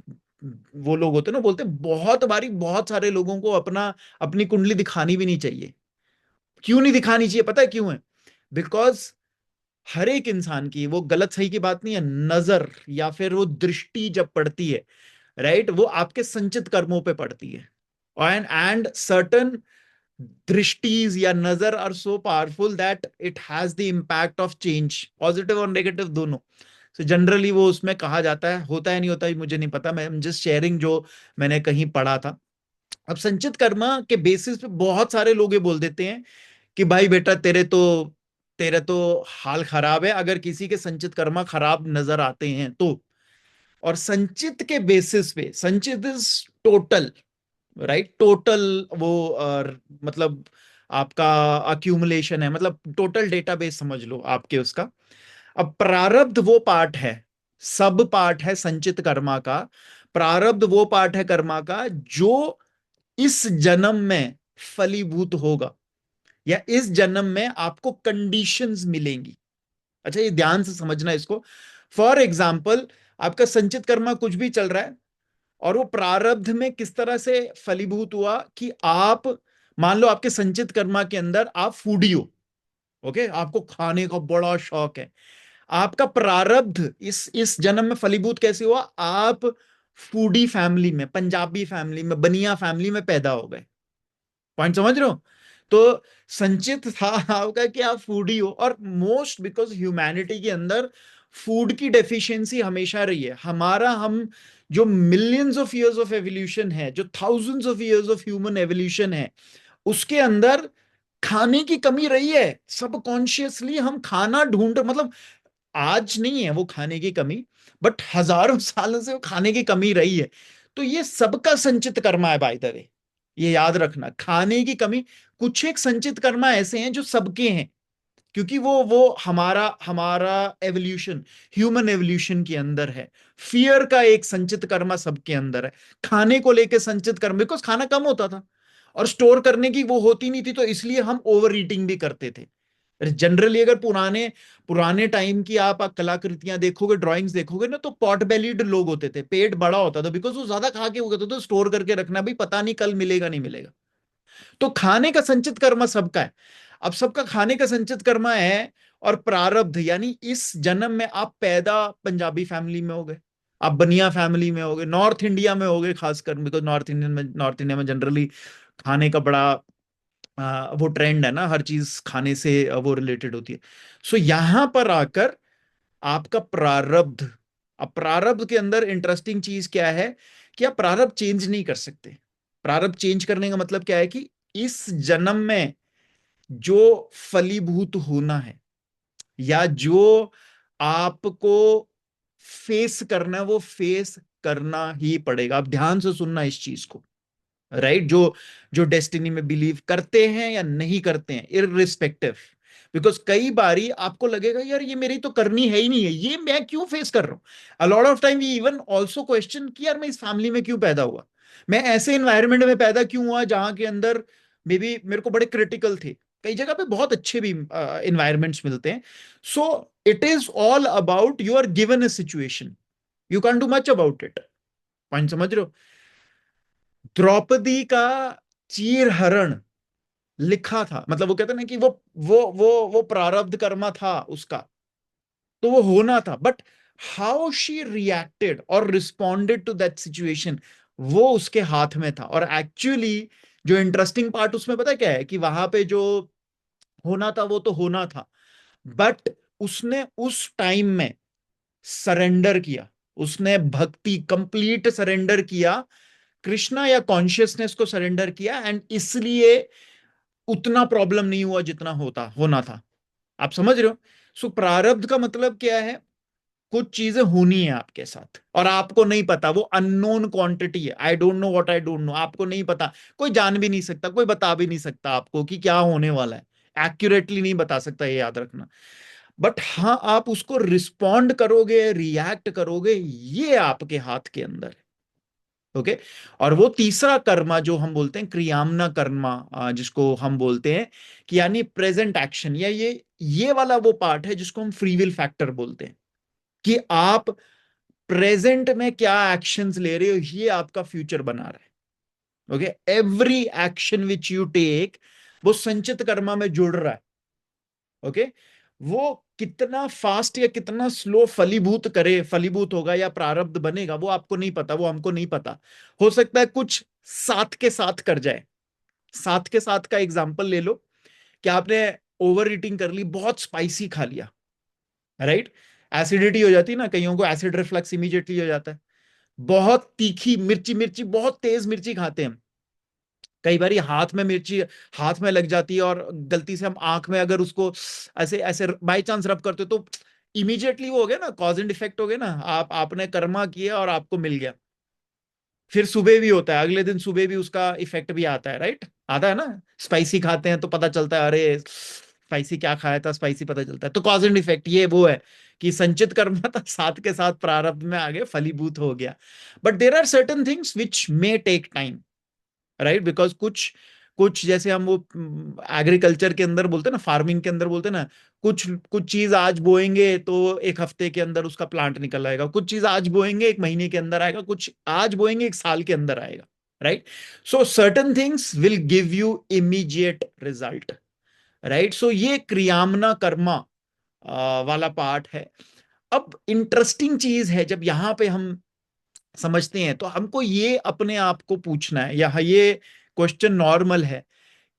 वो लोग होते हैं ना, बोलते हैं बहुत बारी बहुत सारे लोगों को अपनी कुंडली दिखानी भी नहीं चाहिए। क्यों नहीं दिखानी चाहिए? पता है क्यों है? बिकॉज हर एक इंसान की, वो गलत सही की बात नहीं है, नजर या फिर वो दृष्टि जब पड़ती है, राइट, वो आपके संचित कर्मों पे पड़ती है। एंड सर्टन दृष्टिज या नजर are so powerful that it has the impact of change, positive और नेगेटिव दोनों। तो जनरली वो उसमें कहा जाता है, होता है नहीं होता है मुझे नहीं पता, मैं जस्ट शेयरिंग जो मैंने कहीं पढ़ा था। अब संचित कर्मा के बेसिस पे बहुत सारे लोग ये बोल देते हैं कि भाई बेटा तेरे तो हाल खराब है अगर किसी के संचित कर्मा खराब नजर आते हैं तो। और संचित के बेसिस पे, संचित इज टोटल, राइट, टोटल वो मतलब आपका अक्यूमुलेशन है, मतलब टोटल डेटाबेस समझ लो आपके उसका। अब प्रारब्ध वो पार्ट है, सब पार्ट है संचित कर्मा का। प्रारब्ध वो पार्ट है कर्मा का जो इस जन्म में फलीभूत होगा, या इस जन्म में आपको कंडीशंस मिलेंगी। अच्छा, ये ध्यान से समझना इसको। फॉर एग्जाम्पल, आपका संचित कर्मा कुछ भी चल रहा है और वो प्रारब्ध में किस तरह से फलीभूत हुआ कि आप मान लो आपके संचित कर्मा के अंदर आप फूडी हो, ओके, आपको खाने का बड़ा शौक है। आपका प्रारब्ध इस जन्म में फलीभूत कैसे हुआ? आप फूडी फैमिली में, पंजाबी फैमिली में, बनिया फैमिली में पैदा हो गए। पॉइंट समझ रहे हो? तो संचित था आपका कि आप फूडी हो, और मोस्ट बिकॉज ह्यूमैनिटी के अंदर फूड की डेफिशिएंसी हमेशा रही है। हम जो millions of years of evolution है, जो thousands of years of human evolution है, उसके अंदर खाने की कमी रही है। सबकॉन्शियसली हम खाना ढूंढ, मतलब आज नहीं है वो खाने की कमी, बट हजारों सालों से वो खाने की कमी रही है। तो ये सबका संचित कर्मा है बाय द वे, ये याद रखना। खाने की कमी, कुछ एक संचित कर्मा ऐसे हैं जो सबके हैं, क्योंकि वो हमारा हमारा एवोल्यूशन, ह्यूमन एवोल्यूशन के अंदर है। फियर का एक संचित कर्मा सबके अंदर है। खाने को लेके संचित कर्म, बिकॉज खाना कम होता था और स्टोर करने की वो होती नहीं थी, तो इसलिए हम ओवर ईटिंग भी करते थे। जनरली अगर पुराने पुराने टाइम की आप कलाकृतियां देखोगे, ड्राइंग्स देखोगे ना, तो पॉट बेलीड लोग होते थे, पेट बड़ा होता था, बिकॉज वो ज्यादा खा के हो गए थे, तो स्टोर करके रखना भी, पता नहीं कल मिलेगा नहीं मिलेगा। तो खाने का संचित कर्म सबका है। अब सबका खाने का संचित कर्म है, और प्रारब्ध यानी इस जन्म में आप पैदा पंजाबी फैमिली में हो गए, आप बनिया फैमिली में हो गए, नॉर्थ इंडिया में हो गए खासकर, बिकॉज नॉर्थ इंडिया में जनरली खाने का बड़ा वो ट्रेंड है ना, हर चीज खाने से वो रिलेटेड होती है। सो यहां पर आकर आपका प्रारब्ध, अब प्रारब्ध के अंदर इंटरेस्टिंग चीज क्या है कि आप प्रारब्ध चेंज नहीं कर सकते। प्रारब्ध चेंज करने का मतलब क्या है कि इस जन्म में जो फलीभूत होना है, या जो आपको फेस करना है, वो फेस करना ही पड़ेगा। आप ध्यान से सुनना इस चीज को, राइट? जो जो डेस्टिनी में बिलीव करते हैं या नहीं करते हैं, इररिस्पेक्टिव। बिकॉज कई बारी आपको लगेगा यार ये मेरी तो करनी है ही नहीं है, ये मैं क्यों फेस कर रहा हूं। A lot of time we even also question कि यार मैं इस फैमिली में क्यों पैदा हुआ, मैं ऐसे इन्वायरमेंट में पैदा क्यों हुआ जहां के अंदर मे बी मेरे को बड़े क्रिटिकल थे। कई जगह पे बहुत अच्छे भी इन्वायरमेंट्स मिलते हैं। So it is all about you are given a situation, you can do much about it. Point समझ रहे हो? द्रौपदी का चीर हरण लिखा था, मतलब वो कहते हैं ना कि वो प्रारब्ध कर्मा था उसका, तो वो होना था, बट हाउ शी रिएक्टेड और रिस्पॉन्डेड टू दैट सिचुएशन, वो उसके हाथ में था। और एक्चुअली जो इंटरेस्टिंग पार्ट उसमें पता है क्या है, कि वहां पे जो होना था वो तो होना था, बट उसने उस टाइम में सरेंडर किया, उसने भक्ति कंप्लीट सरेंडर किया, कृष्णा या कॉन्शियसनेस को सरेंडर किया, एंड इसलिए उतना प्रॉब्लम नहीं हुआ जितना होना था। आप समझ रहे हो? सो प्रारब्ध का मतलब क्या है? कुछ चीजें होनी है आपके साथ और आपको नहीं पता, वो अननोन क्वांटिटी है। I don't know what I don't know, आपको नहीं पता, कोई जान भी नहीं सकता, कोई बता भी नहीं सकता आपको कि क्या होने वाला है, एक्यूरेटली नहीं बता सकता, ये याद रखना। बट हाँ, आप उसको रिस्पॉन्ड करोगे, रिएक्ट करोगे, ये आपके हाथ के अंदर है। ओके। और वो तीसरा कर्मा जो हम बोलते हैं क्रियामना कर्मा, जिसको हम बोलते हैं कि यानी प्रेजेंट एक्शन, या ये वाला वो पार्ट है जिसको हम फ्री विल फैक्टर बोलते हैं, कि आप प्रेजेंट में क्या एक्शंस ले रहे हो, ये आपका फ्यूचर बना रहा है। Okay, every action which you take वो संचित कर्मा में जुड़ रहा है। ओके, वो कितना फास्ट या कितना स्लो फलीभूत होगा या प्रारब्ध बनेगा, वो आपको नहीं पता, वो हमको नहीं पता। हो सकता है कुछ साथ के साथ कर जाए, साथ के साथ का एग्जाम्पल ले लो कि आपने ओवर ईटिंग कर ली, बहुत स्पाइसी खा लिया, राइट, एसिडिटी हो जाती है ना, कईयों को एसिड रिफ्लक्स इमीडिएटली हो जाता है। बहुत तीखी मिर्ची, मिर्ची बहुत तेज मिर्ची खाते हैं हम, कई बार हाथ में मिर्ची हाथ में लग जाती है और गलती से हम आंख में अगर उसको ऐसे ऐसे बाई चांस रब करते हो तो इमीडिएटली वो हो गया ना, कॉज एंड इफेक्ट हो गया ना, आपने कर्मा किया और आपको मिल गया। फिर सुबह भी होता है, अगले दिन सुबह भी उसका इफेक्ट भी आता है, राइट, आता है ना, स्पाइसी खाते हैं तो पता चलता है, अरे स्पाइसी क्या खाया था, स्पाइसी पता चलता है। तो कॉज एंड इफेक्ट ये वो है कि संचित कर्म था, साथ के साथ प्रारब्ध में आगे फलीभूत हो गया। But there are certain things which may take time, right, because कुछ कुछ जैसे हम वो एग्रीकल्चर के अंदर बोलते हैं ना, फार्मिंग के अंदर बोलते हैं ना, कुछ कुछ चीज आज बोएंगे तो एक हफ्ते के अंदर उसका प्लांट निकल आएगा, कुछ चीज आज बोएंगे एक महीने के अंदर आएगा, कुछ आज बोएंगे एक साल के अंदर आएगा, right. So certain things will give you immediate result, right. So ये क्रियामना कर्मा वाला पार्ट है। अब इंटरेस्टिंग चीज है, जब यहां पे हम समझते हैं तो हमको ये अपने आप को पूछना है, या ये क्वेश्चन नॉर्मल है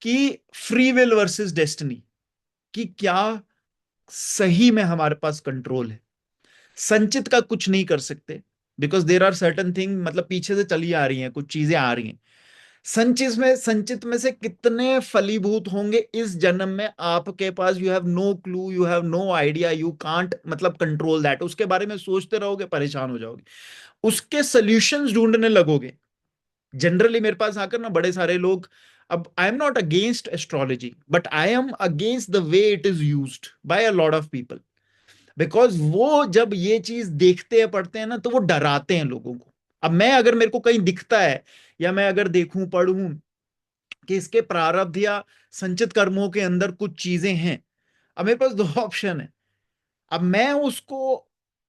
कि फ्री विल वर्सेस डेस्टिनी, कि क्या सही में हमारे पास कंट्रोल है। संचित का कुछ नहीं कर सकते, because there are certain thing, मतलब पीछे से चली आ रही हैं, कुछ चीजें आ रही हैं। संचित में से कितने फलीभूत होंगे इस जन्म में, आपके पास you have no clue, you have no idea, you can't मतलब कंट्रोल दैट। उसके बारे में सोचते रहोगे, परेशान हो जाओगे, उसके सॉल्यूशंस ढूंढने लगोगे। जनरली मेरे पास आकर ना बड़े सारे लोग, अब I am not against astrology, but I am against the way it is used by a lot of people, because वो जब ये चीज देखते हैं पढ़ते हैं ना तो वो डराते हैं लोगों को। अब मैं अगर मेरे को कहीं दिखता है, या मैं अगर देखूं पढ़ूं कि इसके प्रारब्ध या संचित कर्मों के अंदर कुछ चीजें हैं, अब मेरे पास दो ऑप्शन है। अब मैं उसको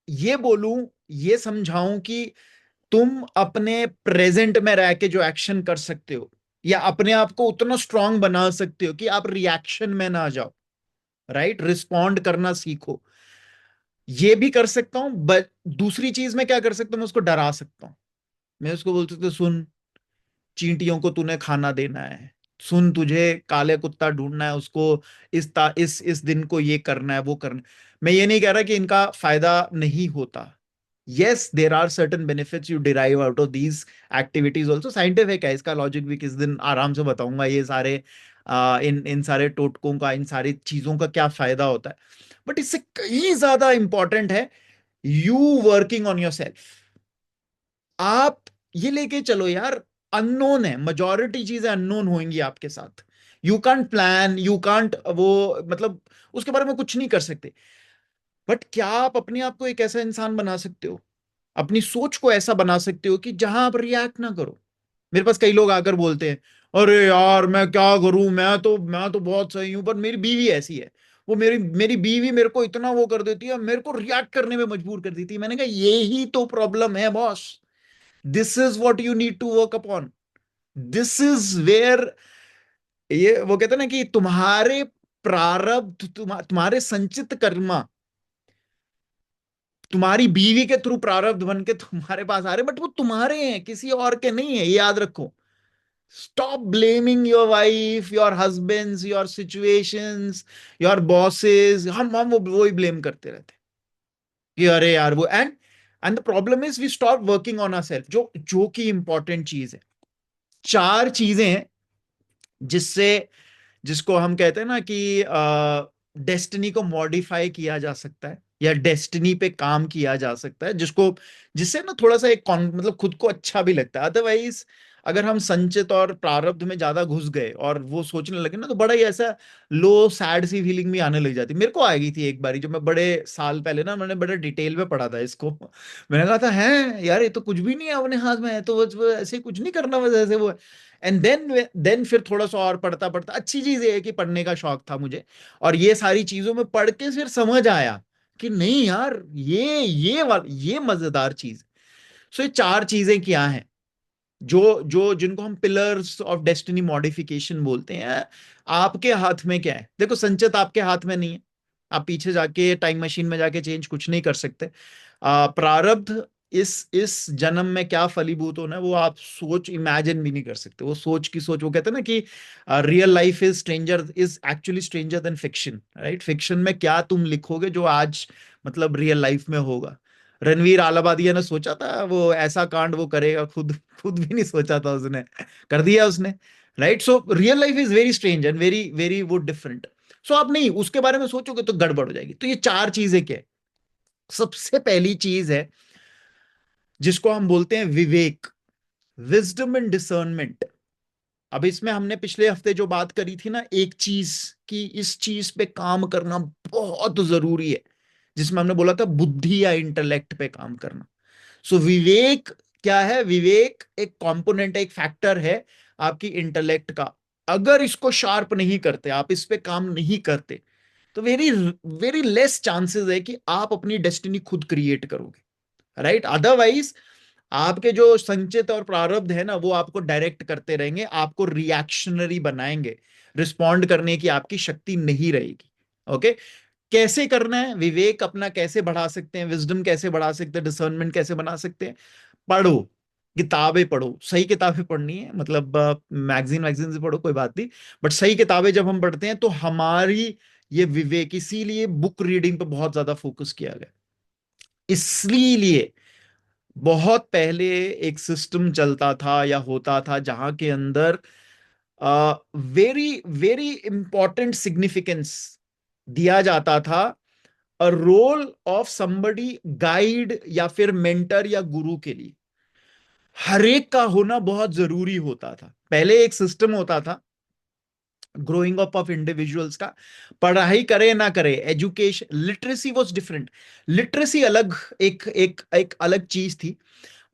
ये बोलूं, ये समझाऊं कि तुम अपने प्रेजेंट में रह के जो एक्शन कर सकते हो, या अपने आप को उतना स्ट्रांग बना सकते हो कि आप रिएक्शन में ना जाओ, राइट, रिस्पॉन्ड करना सीखो, ये भी कर सकता हूं। बट दूसरी चीज मैं क्या कर सकता हूं, मैं उसको डरा सकता हूं। मैं उसको बोल सकता हूं, सुन, चींटियों को तूने खाना देना है, सुन, तुझे काले कुत्ता ढूंढना है, उसको इस दिन को ये करना है, वो करना है। मैं ये नहीं कह रहा कि इनका फायदा नहीं होता, yes there are certain benefits you derive out of these activities also, scientific है, इसका लॉजिक भी किस दिन आराम से बताऊंगा, ये सारे इन सारे टोटकों का, इन सारी चीजों का क्या फायदा होता है। बट इससे कहीं ज्यादा इंपॉर्टेंट है you working on your self. आप ये लेके चलो यार, अननोन है, मेजॉरिटी चीजें अननोन होंगी आपके साथ, you can't plan, you can't वो मतलब उसके बारे में कुछ नहीं कर सकते। बट क्या आप अपने आप को एक ऐसा इंसान बना सकते हो, अपनी सोच को ऐसा बना सकते हो कि जहां आप रिएक्ट ना करो। मेरे पास कई लोग आकर बोलते हैं, अरे यार मैं क्या करूं, मैं तो बहुत सही हूं, पर मेरी बीवी ऐसी है, वो मेरी मेरी बीवी मेरे को इतना वो कर देती है, मेरे को रिएक्ट करने में मजबूर कर देती है। मैंने कहा यही तो प्रॉब्लम है boss, this is what you need to work upon, this is where, ये वो कहते हैं ना कि तुम्हारे प्रारब्ध, तुम्हारे संचित कर्मा तुम्हारी बीवी के थ्रू प्रारब्ध बन के तुम्हारे पास आ रहे, बट वो तुम्हारे हैं, किसी और के नहीं है, ये याद रखो। Stop blaming your wife, your husbands, your situations, your bosses. हम वो ही ब्लेम करते रहते हैं कि अरे यार वो, and the problem is we stop working on our self, जो जो की इंपॉर्टेंट चीज है। चार चीजें हैं जिससे, जिसको हम कहते हैं ना कि डेस्टिनी को मॉडिफाई किया जा सकता है, या डेस्टिनी पे काम किया जा सकता है, जिसको जिससे ना थोड़ा सा एक मतलब खुद को अच्छा भी लगता है। अदरवाइज अगर हम संचित और प्रारब्ध में ज्यादा घुस गए और वो सोचने लगे ना, तो बड़ा ही ऐसा लो सैड सी फीलिंग भी आने लग जाती। मेरे को आ गई थी एक बारी, जो मैं बड़े साल पहले ना, मैंने बड़े डिटेल में पढ़ा था इसको। मैंने कहा था, है यार ये तो कुछ भी नहीं है अपने हाथ में, है तो वो ऐसे कुछ नहीं करना, बस ऐसे वो। एंड देन फिर थोड़ा सा और पढ़ता पढ़ता, अच्छी चीज ये है कि पढ़ने का शौक था मुझे, और ये सारी चीजों में पढ़ के फिर समझ आया कि नहीं यार, ये मजेदार चीज। सो ये चार चीजें क्या हैं, जो जो जिनको हम पिलर्स ऑफ डेस्टिनी मॉडिफिकेशन बोलते हैं। आपके हाथ में क्या है, देखो संचित आपके हाथ में नहीं है, आप पीछे जाके टाइम मशीन में जाके चेंज कुछ नहीं कर सकते। प्रारब्ध इस जन्म में क्या फलीभूत होना है वो आप सोच इमेजिन भी नहीं कर सकते। वो सोच की सोच, वो कहते हैं ना कि real life is actually stranger then fiction, right? Fiction में क्या तुम लिखोगे जो आज मतलब रियल लाइफ में होगा। रणवीर आलाबादिया ने सोचा था वो ऐसा कांड वो करेगा, खुद खुद भी नहीं सोचा था उसने, कर दिया उसने, right? So real life is very strange and very very वो डिफरेंट। सो आप नहीं उसके बारे में सोचोगे तो गड़बड़ हो जाएगी। तो ये चार चीजें क्या है? सबसे पहली चीज है जिसको हम बोलते हैं विवेक, विजडम एंड डिसर्नमेंट। अब इसमें हमने पिछले हफ्ते जो बात करी थी ना, एक चीज कि इस चीज पे काम करना बहुत जरूरी है, जिसमें हमने बोला था बुद्धि या इंटेलेक्ट पे काम करना। सो विवेक क्या है? विवेक एक कंपोनेंट है, एक फैक्टर है आपकी इंटेलेक्ट का। अगर इसको शार्प नहीं करते, आप इस पे काम नहीं करते, तो वेरी वेरी लेस चांसेस है कि आप अपनी डेस्टिनी खुद क्रिएट करोगे, राइट? अदरवाइज आपके जो संचित और प्रारब्ध है ना, वो आपको डायरेक्ट करते रहेंगे, आपको रिएक्शनरी बनाएंगे, रिस्पॉन्ड करने की आपकी शक्ति नहीं रहेगी। ओके, कैसे करना है? विवेक अपना कैसे बढ़ा सकते हैं, विजडम कैसे बढ़ा सकते हैं, डिसर्नमेंट कैसे बना सकते हैं? पढ़ो, किताबें पढ़ो, सही किताबें पढ़नी है, मतलब मैगजीन वैगजीन से पढ़ो कोई बात नहीं, बट सही किताबें जब हम पढ़ते हैं तो हमारी ये विवेक, इसीलिए बुक रीडिंग पे बहुत ज्यादा फोकस किया गया। इसलिए बहुत पहले एक सिस्टम चलता था या होता था जहां के अंदर वेरी वेरी इंपॉर्टेंट सिग्निफिकेंस दिया जाता था a role of somebody, guide या फिर मेंटर या गुरु के लिए। हर एक का होना बहुत जरूरी होता था। पहले एक सिस्टम होता था ग्रोइंग अप ऑफ इंडिविजुअल्स का, पढ़ाई करे ना करे, education, literacy was different. Literacy अलग, एक अलग चीज थी,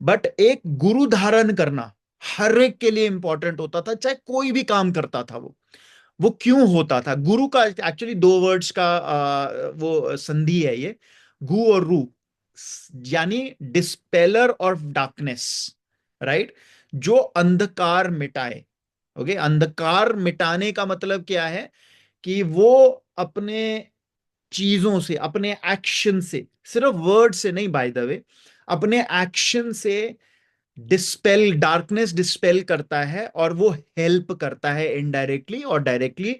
बट एक गुरु धारण करना हर एक के लिए इंपॉर्टेंट होता था, चाहे कोई भी काम करता था वो क्यों होता था? गुरु का एक्चुअली दो वर्ड्स का वो संधि है ये, गु और रू, यानी डिस्पेलर ऑफ डार्कनेस, राइट? जो अंधकार मिटाए। ओके, अंधकार मिटाने का मतलब क्या है? कि वो अपने चीजों से, अपने एक्शन से, सिर्फ वर्ड से नहीं बाय द वे, अपने एक्शन से डिस्पेल, डार्कनेस डिस्पेल करता है, और वो हेल्प करता है इनडायरेक्टली और डायरेक्टली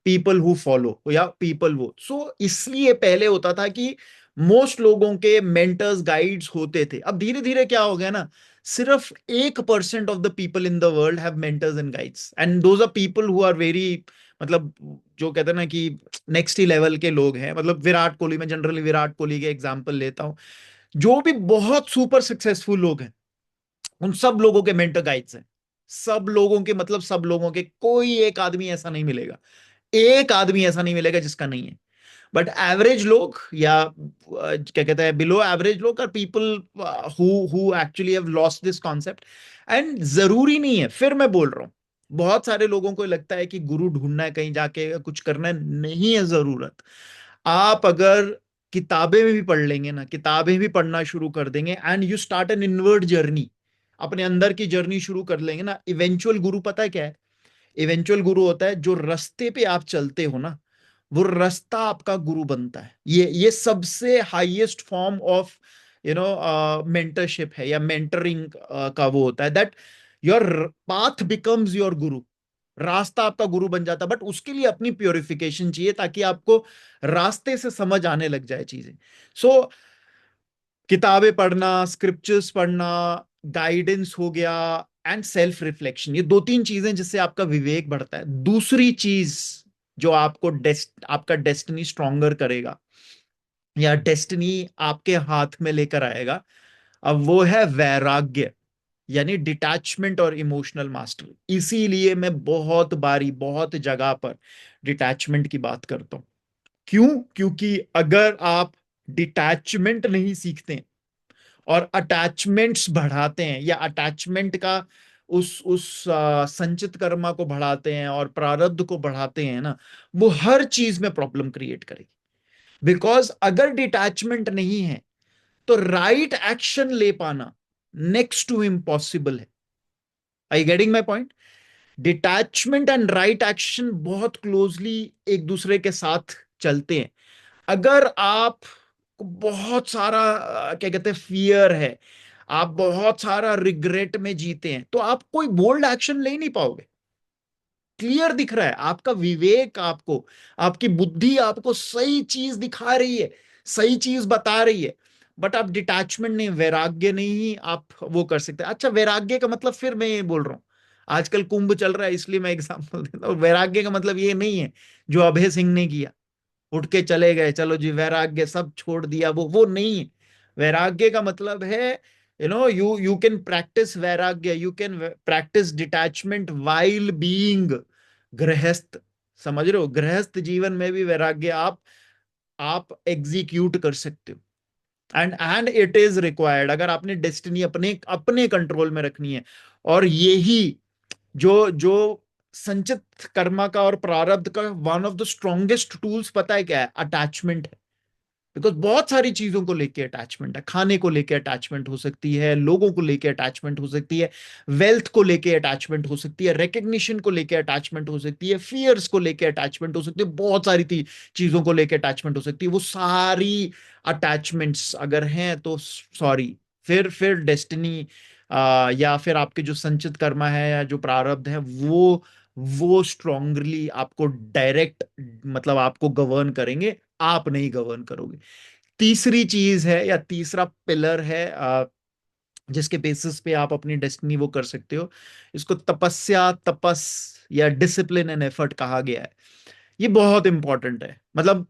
पीपल हु फॉलो या पीपल वो। सो इसलिए पहले होता था कि मोस्ट लोगों के मेंटर्स, गाइड्स होते थे। अब धीरे धीरे क्या हो गया ना, सिर्फ 1% of the people in the world have mentors and guides, and those are people who are very, मतलब जो कहते हैं ना कि नेक्स्ट ही लेवल के लोग हैं। मतलब विराट कोहली, मैं जनरली विराट कोहली के एग्जांपल लेता हूं, जो भी बहुत सुपर सक्सेसफुल लोग हैं, उन सब लोगों के मेंटर गाइड्स हैं। सब लोगों के, मतलब सब लोगों के, कोई एक आदमी ऐसा नहीं मिलेगा, एक आदमी ऐसा नहीं मिलेगा जिसका नहीं है। बट एवरेज लोग या क्या कहते हैं बिलो एवरेज लोग are people who actually have lost this concept. And जरूरी नहीं है, फिर मैं बोल रहा हूं, बहुत सारे लोगों को लगता है कि गुरु ढूंढना है, कहीं जाके कुछ करना है, नहीं है जरूरत। आप अगर किताबें भी पढ़ लेंगे ना, किताबें भी पढ़ना शुरू कर देंगे, and you start an inward journey, अपने अंदर की जर्नी शुरू कर लेंगे ना, इवेंचुअल गुरु पता है क्या है? इवेंचुअल गुरु होता है जो रास्ते पे आप चलते हो ना, वो रास्ता आपका गुरु बनता है। ये सबसे हाईएस्ट फॉर्म ऑफ मेंटरशिप है या मेंटरिंग का वो होता है, that your path becomes your गुरु। रास्ता आपका गुरु बन जाता है, बट उसके लिए अपनी प्योरिफिकेशन चाहिए, ताकि आपको रास्ते से समझ आने लग जाए चीजें। सो किताबें पढ़ना, स्क्रिप्चर्स पढ़ना, गाइडेंस हो गया, एंड सेल्फ रिफ्लेक्शन, ये दो तीन चीजें जिससे आपका विवेक बढ़ता है। दूसरी चीज जो आपको आपका डेस्टिनी स्ट्रॉन्गर करेगा या डेस्टिनी आपके हाथ में लेकर आएगा, अब वो है वैराग्य, यानी डिटैचमेंट और इमोशनल मास्टरी। इसीलिए मैं बहुत बारी, बहुत जगह पर डिटैचमेंट की बात करता हूं। क्यों? क्योंकि अगर आप डिटैचमेंट नहीं सीखते और अटैचमेंट्स बढ़ाते हैं, या अटैचमेंट का उस संचित कर्मा को बढ़ाते हैं और प्रारब्ध को बढ़ाते हैं ना, वो हर चीज में प्रॉब्लम क्रिएट करेगी। बिकॉज अगर डिटैचमेंट नहीं है तो राइट एक्शन ले पाना नेक्स्ट टू इम्पॉसिबल है। आई getting my point? Detachment and right action बहुत क्लोजली एक दूसरे के साथ चलते हैं। अगर आप आपको बहुत सारा क्या कहते हैं फियर है, आप बहुत सारा रिग्रेट में जीते हैं, तो आप कोई बोल्ड एक्शन ले नहीं पाओगे। क्लियर दिख रहा है, आपका विवेक आपको, आपकी बुद्धि आपको सही चीज दिखा रही है, सही चीज बता रही है, बट आप डिटैचमेंट नहीं, वैराग्य नहीं आप वो कर सकते। अच्छा, वैराग्य का मतलब, फिर मैं ये बोल रहा हूं, आजकल कुंभ चल रहा है इसलिए मैं एग्जांपल देता हूँ, वैराग्य का मतलब ये नहीं है जो अभय सिंह ने किया, उठ के चले गए, चलो जी वैराग्य, सब छोड़ दिया, वो नहीं है। वैराग्य का मतलब है, यू कैन प्रैक्टिस वैराग्य, you can practice detachment while being गृहस्थ। समझ रहे हो, गृहस्थ जीवन में भी वैराग्य आप एग्जीक्यूट कर सकते हो। एंड इट इज रिक्वायर्ड, अगर आपने डेस्टिनी अपने अपने कंट्रोल में रखनी है। और यही जो जो संचित कर्मा का और प्रारब्ध का one of the strongest tools पता है क्या है? अटैचमेंट है। बिकॉज बहुत सारी चीजों को लेके अटैचमेंट है, खाने को लेके अटैचमेंट हो सकती है, लोगों को लेके अटैचमेंट हो सकती है, वेल्थ को लेके अटैचमेंट हो सकती है, रिकग्निशन को लेके अटैचमेंट हो सकती है, फियर्स को लेके अटैचमेंट हो सकती है, बहुत सारी चीजों को लेके अटैचमेंट हो सकती है। वो सारी अटैचमेंट्स अगर हैं तो सॉरी, फिर डेस्टिनी या फिर आपके जो संचित कर्मा है या जो प्रारब्ध है, वो स्ट्रांगली आपको डायरेक्ट, मतलब आपको गवर्न करेंगे, आप नहीं गवर्न करोगे। तीसरी चीज है या तीसरा पिलर है जिसके बेसिस पे आप अपनी डेस्टिनी वो कर सकते हो, इसको तपस्या, तपस या डिसिप्लिन एंड एफर्ट कहा गया है। ये बहुत इंपॉर्टेंट है, मतलब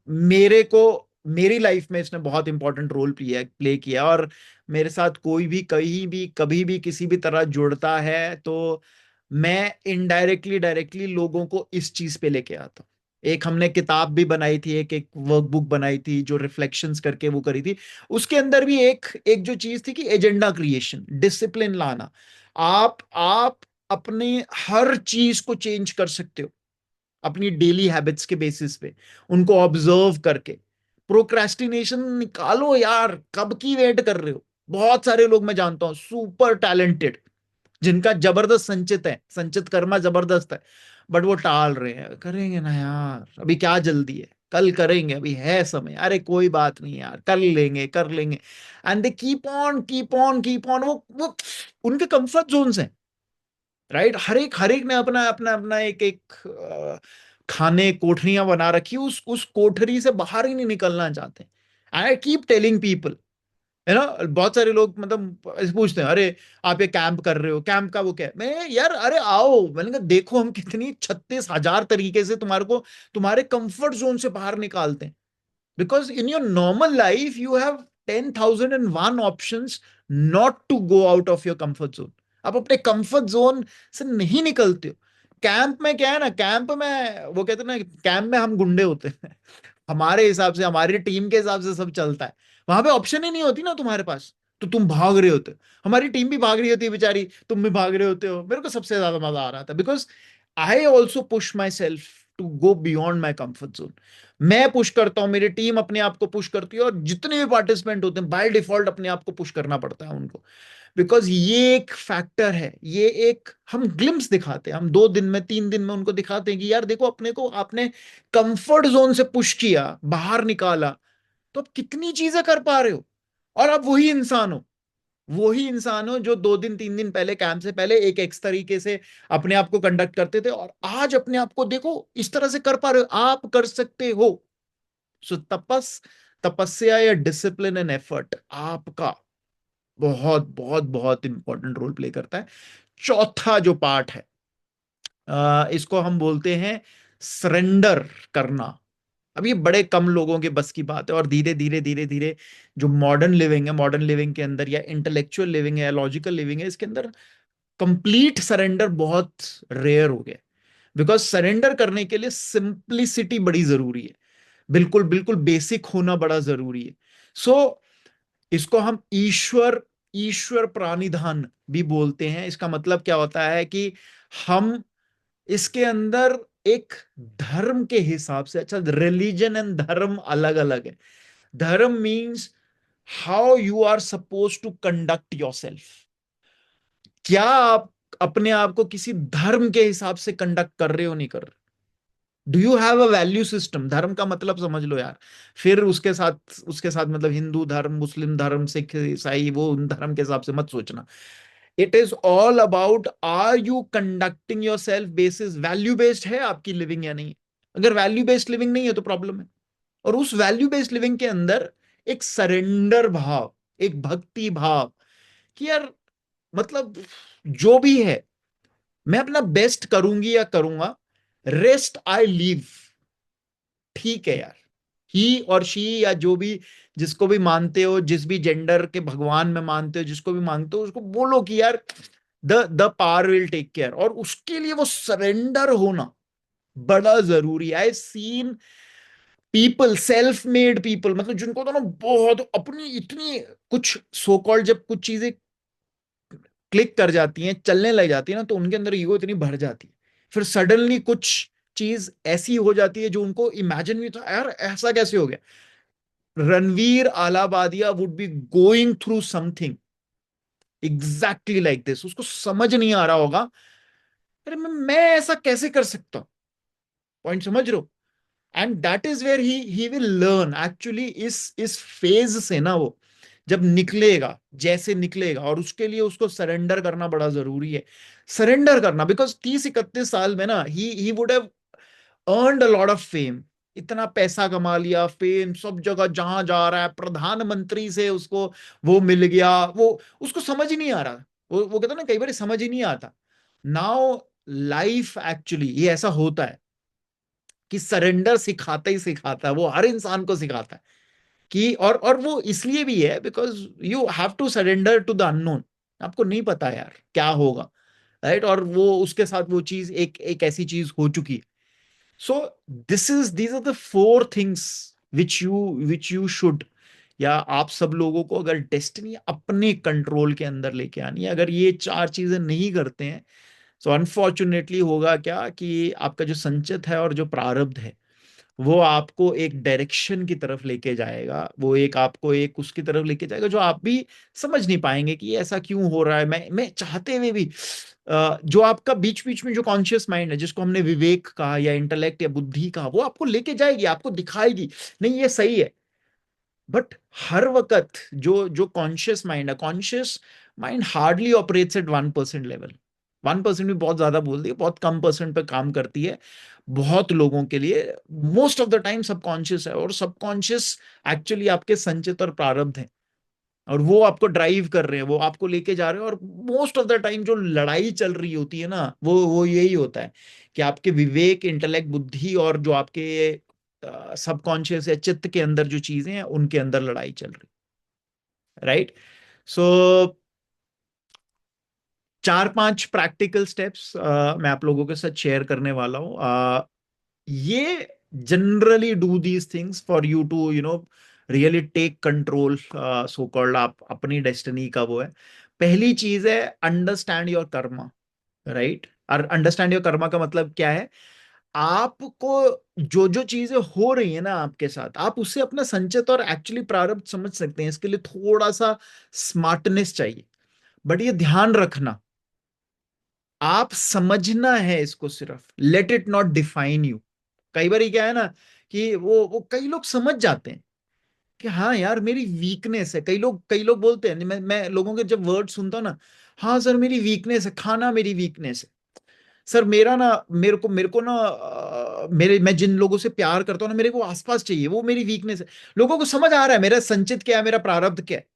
मेरी लाइफ में इसने बहुत इंपॉर्टेंट रोल प्ले किया, और मेरे साथ कोई भी कहीं भी कभी भी किसी भी तरह जुड़ता है तो मैं इनडायरेक्टली डायरेक्टली लोगों को इस चीज पे लेके आता हूँ। एक हमने किताब भी बनाई थी, एक वर्कबुक बनाई थी जो रिफ्लेक्शंस करके वो करी थी। उसके अंदर भी एक एक जो चीज थी कि एजेंडा क्रिएशन, डिसिप्लिन लाना। आप अपने हर चीज को चेंज कर सकते हो अपनी डेली हैबिट्स के बेसिस पे, उनको ऑब्जर्व करके। प्रोक्रेस्टिनेशन निकालो यार, कब की वेट कर रहे हो? बहुत सारे लोग मैं जानता हूं सुपर टैलेंटेड, जिनका जबरदस्त संचित है, संचित कर्मा जबरदस्त है, बट वो टाल रहे हैं, करेंगे ना यार, अभी क्या जल्दी है, कल करेंगे, अभी है समय, अरे कोई बात नहीं यार, कर लेंगे कर लेंगे। एंड दे कीप ऑन वो उनके कंफर्ट जोन है, राइट? हर एक ने अपना अपना अपना एक एक खाने कोठरियां बना रखी, उस कोठरी से बाहर ही नहीं निकलना चाहते। आई कीप टेलिंग पीपल, है ना, बहुत सारे लोग मतलब ऐसे पूछते हैं, अरे आप ये कैंप कर रहे हो, कैंप का वो क्या है? मैं यार, अरे आओ, मैंने कहा देखो हम कितनी 36,000 तरीके से तुम्हारे को तुम्हारे कंफर्ट जोन से बाहर निकालते हैं। Because in your normal life you have 10,001 options not to go out of your comfort zone. आप अपने कंफर्ट जोन से नहीं निकलते हो। कैंप में क्या है ना, कैंप में वो कहते हैं ना, कैंप में हम गुंडे होते हैं हमारे हिसाब से, हमारी टीम के हिसाब से सब चलता है। वहां पे ऑप्शन ही नहीं होती ना तुम्हारे पास, तो तुम भाग रहे होते हो, हमारी टीम भी भाग रही होती है बेचारी, तुम भी भाग रहे होते हो। मेरे को सबसे ज्यादा मजा आ रहा था because I also push my self to go beyond my comfort zone. मैं पुश करता हूँ, मेरी टीम अपने आप को पुश करती है, और जितने भी पार्टिसिपेंट होते हैं बाय डिफॉल्ट अपने आप को पुश करना पड़ता है उनको। बिकॉज ये एक फैक्टर है, ये एक हम ग्लिम्स दिखाते हैं, हम 2 दिन में 3 दिन में उनको दिखाते हैं कि यार देखो, अपने को आपने कंफर्ट जोन से पुश किया, बाहर निकाला, तो अब कितनी चीजें कर पा रहे हो। और अब वही इंसान हो जो 2 दिन 3 दिन पहले, कैंप से पहले एक एक्स तरीके से अपने आप को कंडक्ट करते थे, और आज अपने आप को देखो इस तरह से कर पा रहे हो, आप कर सकते हो। सो तपस्या या डिसिप्लिन एंड एफर्ट आपका बहुत बहुत बहुत इंपॉर्टेंट रोल प्ले करता है। चौथा जो पार्ट है, इसको हम बोलते हैं सरेंडर करना। अब ये बड़े कम लोगों के बस की बात है, और धीरे धीरे धीरे धीरे जो मॉडर्न लिविंग है, मॉडर्न लिविंग के अंदर या इंटेलेक्चुअल लिविंग है या लॉजिकल लिविंग है, इसके अंदर कंप्लीट सरेंडर बहुत रेयर हो गया। बिकॉज सरेंडर करने के लिए सिंप्लिसिटी बड़ी जरूरी है, बिल्कुल बिल्कुल बेसिक होना बड़ा जरूरी है। सो इसको हम ईश्वर ईश्वर प्रानिधान भी बोलते हैं। इसका मतलब क्या होता है कि हम इसके अंदर एक धर्म के हिसाब से, अच्छा रिलीजन एंड धर्म अलग अलग है। Dharma means how you are suppose to conduct your self. क्या आप अपने आप को किसी धर्म के हिसाब से कंडक्ट कर रहे हो, नहीं कर रहे? Do you have a value system? धर्म का मतलब समझ लो यार। फिर उसके साथ मतलब हिंदू धर्म, मुस्लिम धर्म, सिख, ईसाई, वो उन धर्म के हिसाब से मत सोचना। It is all about, are you conducting your self basis value based है आपकी लिविंग या नहीं? अगर वैल्यू बेस्ड लिविंग नहीं है तो प्रॉब्लम है। और उस वैल्यू बेस्ड लिविंग के अंदर एक सरेंडर भाव, एक भक्ति भाव, कि यार मतलब जो भी है मैं अपना बेस्ट करूंगी या करूंगा, रेस्ट आई लीव। ठीक है यार, ही और शी या जो भी, जिसको भी मानते हो, जिस भी जेंडर के भगवान में मानते हो, जिसको भी मानते हो, उसको बोलो कि यार the power will take care. और उसके लिए वो सरेंडर होना बड़ा जरूरी है। I seen people, self made people, मतलब जिनको तो ना बहुत अपनी इतनी कुछ सो कॉल्ड, जब कुछ चीजें क्लिक कर जाती हैं, चलने लग जाती है ना, तो उनके अंदर ईगो इतनी भर जाती है। फिर सडनली कुछ चीज ऐसी हो जाती है जो उनको इमेजिन भी था, यार ऐसा कैसे हो गया। Ranveer Allahbadia would be going through something exactly like this. उसको समझ नहीं आ रहा होगा, अरे मैं ऐसा कैसे कर सकता हूं। पॉइंट समझ रहे हो? And that is where he will learn actually. इस फेज से ना वो जब निकलेगा, जैसे निकलेगा, और उसके लिए उसको सरेंडर करना बड़ा जरूरी है। सरेंडर करना, बिकॉज 30-31 साल में ना he would have earned a lot of fame. इतना पैसा कमा लिया, फेम सब जगह, जहां जा रहा है प्रधानमंत्री से उसको वो मिल गया। वो उसको समझ ही नहीं आ रहा। वो कहता ना, कई बार समझ ही नहीं आता। नाउ लाइफ एक्चुअली ये ऐसा होता है कि सरेंडर सिखाता ही सिखाता है, वो हर इंसान को सिखाता है कि, और वो इसलिए भी है because you have to surrender to the unknown. आपको नहीं पता यार क्या होगा, राइट? और वो उसके साथ वो चीज एक एक ऐसी चीज हो चुकी है। So these are the 4 things which you should, या आप सब लोगों को अगर डेस्टिनी अपने कंट्रोल के अंदर लेके आनी है, अगर ये 4 चीजें नहीं करते हैं, तो अनफॉर्चुनेटली होगा क्या कि आपका जो संचित है और जो प्रारब्ध है, वो आपको एक डायरेक्शन की तरफ लेके जाएगा। वो एक आपको एक उसकी तरफ लेके जाएगा जो आप भी समझ नहीं पाएंगे कि ये ऐसा क्यों हो रहा है। मैं चाहते हुए भी जो आपका बीच बीच में जो कॉन्शियस माइंड है, जिसको हमने विवेक कहा या इंटेलेक्ट या बुद्धि कहा, वो आपको लेके जाएगी, आपको दिखाएगी नहीं ये सही है। बट हर वक्त जो जो कॉन्शियस माइंड है, conscious mind hardly operates at 1% level. 1% भी बहुत ज्यादा बोल दिया, बहुत कम परसेंट पे काम करती है बहुत लोगों के लिए। Most of the time subconscious है, और सबकॉन्शियस एक्चुअली आपके संचित और प्रारब्ध हैं, और वो आपको ड्राइव कर रहे हैं, वो आपको लेके जा रहे हैं। और मोस्ट ऑफ द टाइम जो लड़ाई चल रही होती है ना, वो यही होता है कि आपके विवेक, इंटेलेक्ट, बुद्धि और जो आपके सबकॉन्शियस या चित्त के अंदर जो चीजें हैं, उनके अंदर लड़ाई चल रही, राइट? सो 4-5 प्रैक्टिकल स्टेप्स मैं आप लोगों के साथ शेयर करने वाला हूं। ये generally do these things for you to really take control, so called आप अपनी डेस्टिनी का वो है। पहली चीज है अंडरस्टैंड योर कर्मा, राइट? और अंडरस्टैंड योर कर्मा का मतलब क्या है? आपको जो जो चीजें हो रही है ना आपके साथ, आप उससे अपना संचित और एक्चुअली प्रारब्ध समझ सकते हैं। इसके लिए थोड़ा सा स्मार्टनेस चाहिए, बट ये ध्यान रखना, आप समझना है इसको, सिर्फ let it not define you. कई बार क्या है ना कि वो कई लोग समझ जाते हैं कि हाँ यार मेरी वीकनेस है। कई लोग बोलते हैं, मैं लोगों के जब वर्ड सुनता हूं ना, हाँ सर मेरी वीकनेस है, खाना मेरी वीकनेस है। सर मेरा ना, मेरे को ना मैं जिन लोगों से प्यार करता हूँ ना, मेरे को आसपास चाहिए, वो मेरी वीकनेस है। लोगों को समझ आ रहा है मेरा संचित क्या है, मेरा प्रारब्ध क्या है,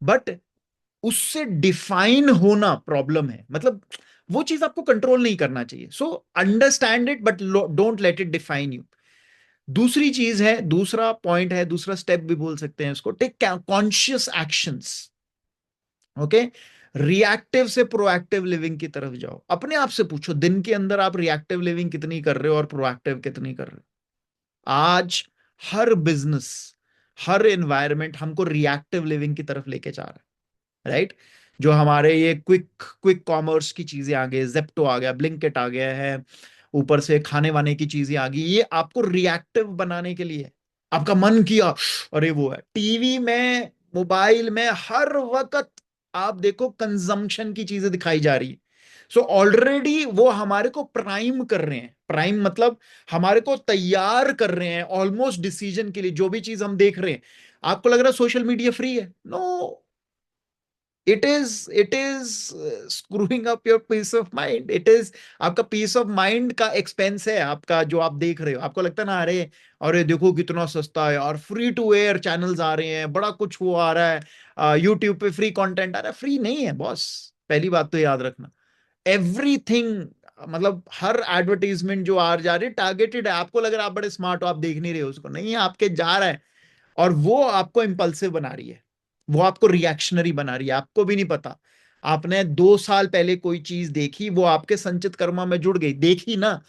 बट उससे डिफाइन होना प्रॉब्लम है। मतलब वो चीज आपको कंट्रोल नहीं करना चाहिए। So understand it but don't let it define you. दूसरी चीज है, दूसरा पॉइंट है, दूसरा स्टेप भी बोल सकते हैं उसको, take conscious actions. Okay? Reactive से प्रोएक्टिव लिविंग की तरफ जाओ। अपने आप से पूछो दिन के अंदर आप रिएक्टिव लिविंग कितनी कर रहे हो और प्रोएक्टिव कितनी कर रहे हो। आज हर बिजनेस, हर एनवायरमेंट हमको रिएक्टिव लिविंग की तरफ लेके जा रहा है, राइट? जो हमारे ये क्विक क्विक कॉमर्स की चीजें आ गई, जेप्टो आ गया, ब्लिंकिट आ गया है, ऊपर से खाने वाने की चीजें आ गई, ये आपको रिएक्टिव बनाने के लिए है। आपका मन किया, अरे वो है टीवी में, मोबाइल में, हर वक्त आप देखो कंजम्पशन की चीजें दिखाई जा रही है। सो ऑलरेडी वो हमारे को प्राइम कर रहे हैं। प्राइम मतलब हमारे को तैयार कर रहे हैं ऑलमोस्ट डिसीजन के लिए। जो भी चीज हम देख रहे हैं, आपको लग रहा है सोशल मीडिया फ्री है? No, it is screwing up your peace of mind. It is आपका पीस ऑफ माइंड का एक्सपेंस है आपका, जो आप देख रहे हो। आपको लगता है ना, अरे अरे देखो कितना सस्ता है और फ्री टू एयर चैनल्स आ रहे हैं, बड़ा कुछ वो आ रहा है, यूट्यूब पे फ्री कंटेंट आ रहा है। फ्री नहीं है बॉस, पहली बात तो याद रखना। एवरीथिंग, मतलब हर एडवर्टीजमेंट जो आ जा रही है टारगेटेड है। आपको लग रहा है आप बड़े स्मार्ट हो, आप देख नहीं रहे हो उसको, नहीं है, आपके जा रहा है और वो आपको इंपल्सिव बना रही है, वो आपको रिएक्शनरी बना रही है। आपको भी नहीं पता, आपने 2 साल पहले कोई चीज देखी, वो आपके संचित कर्मा में जुड़ गई, देखी ना।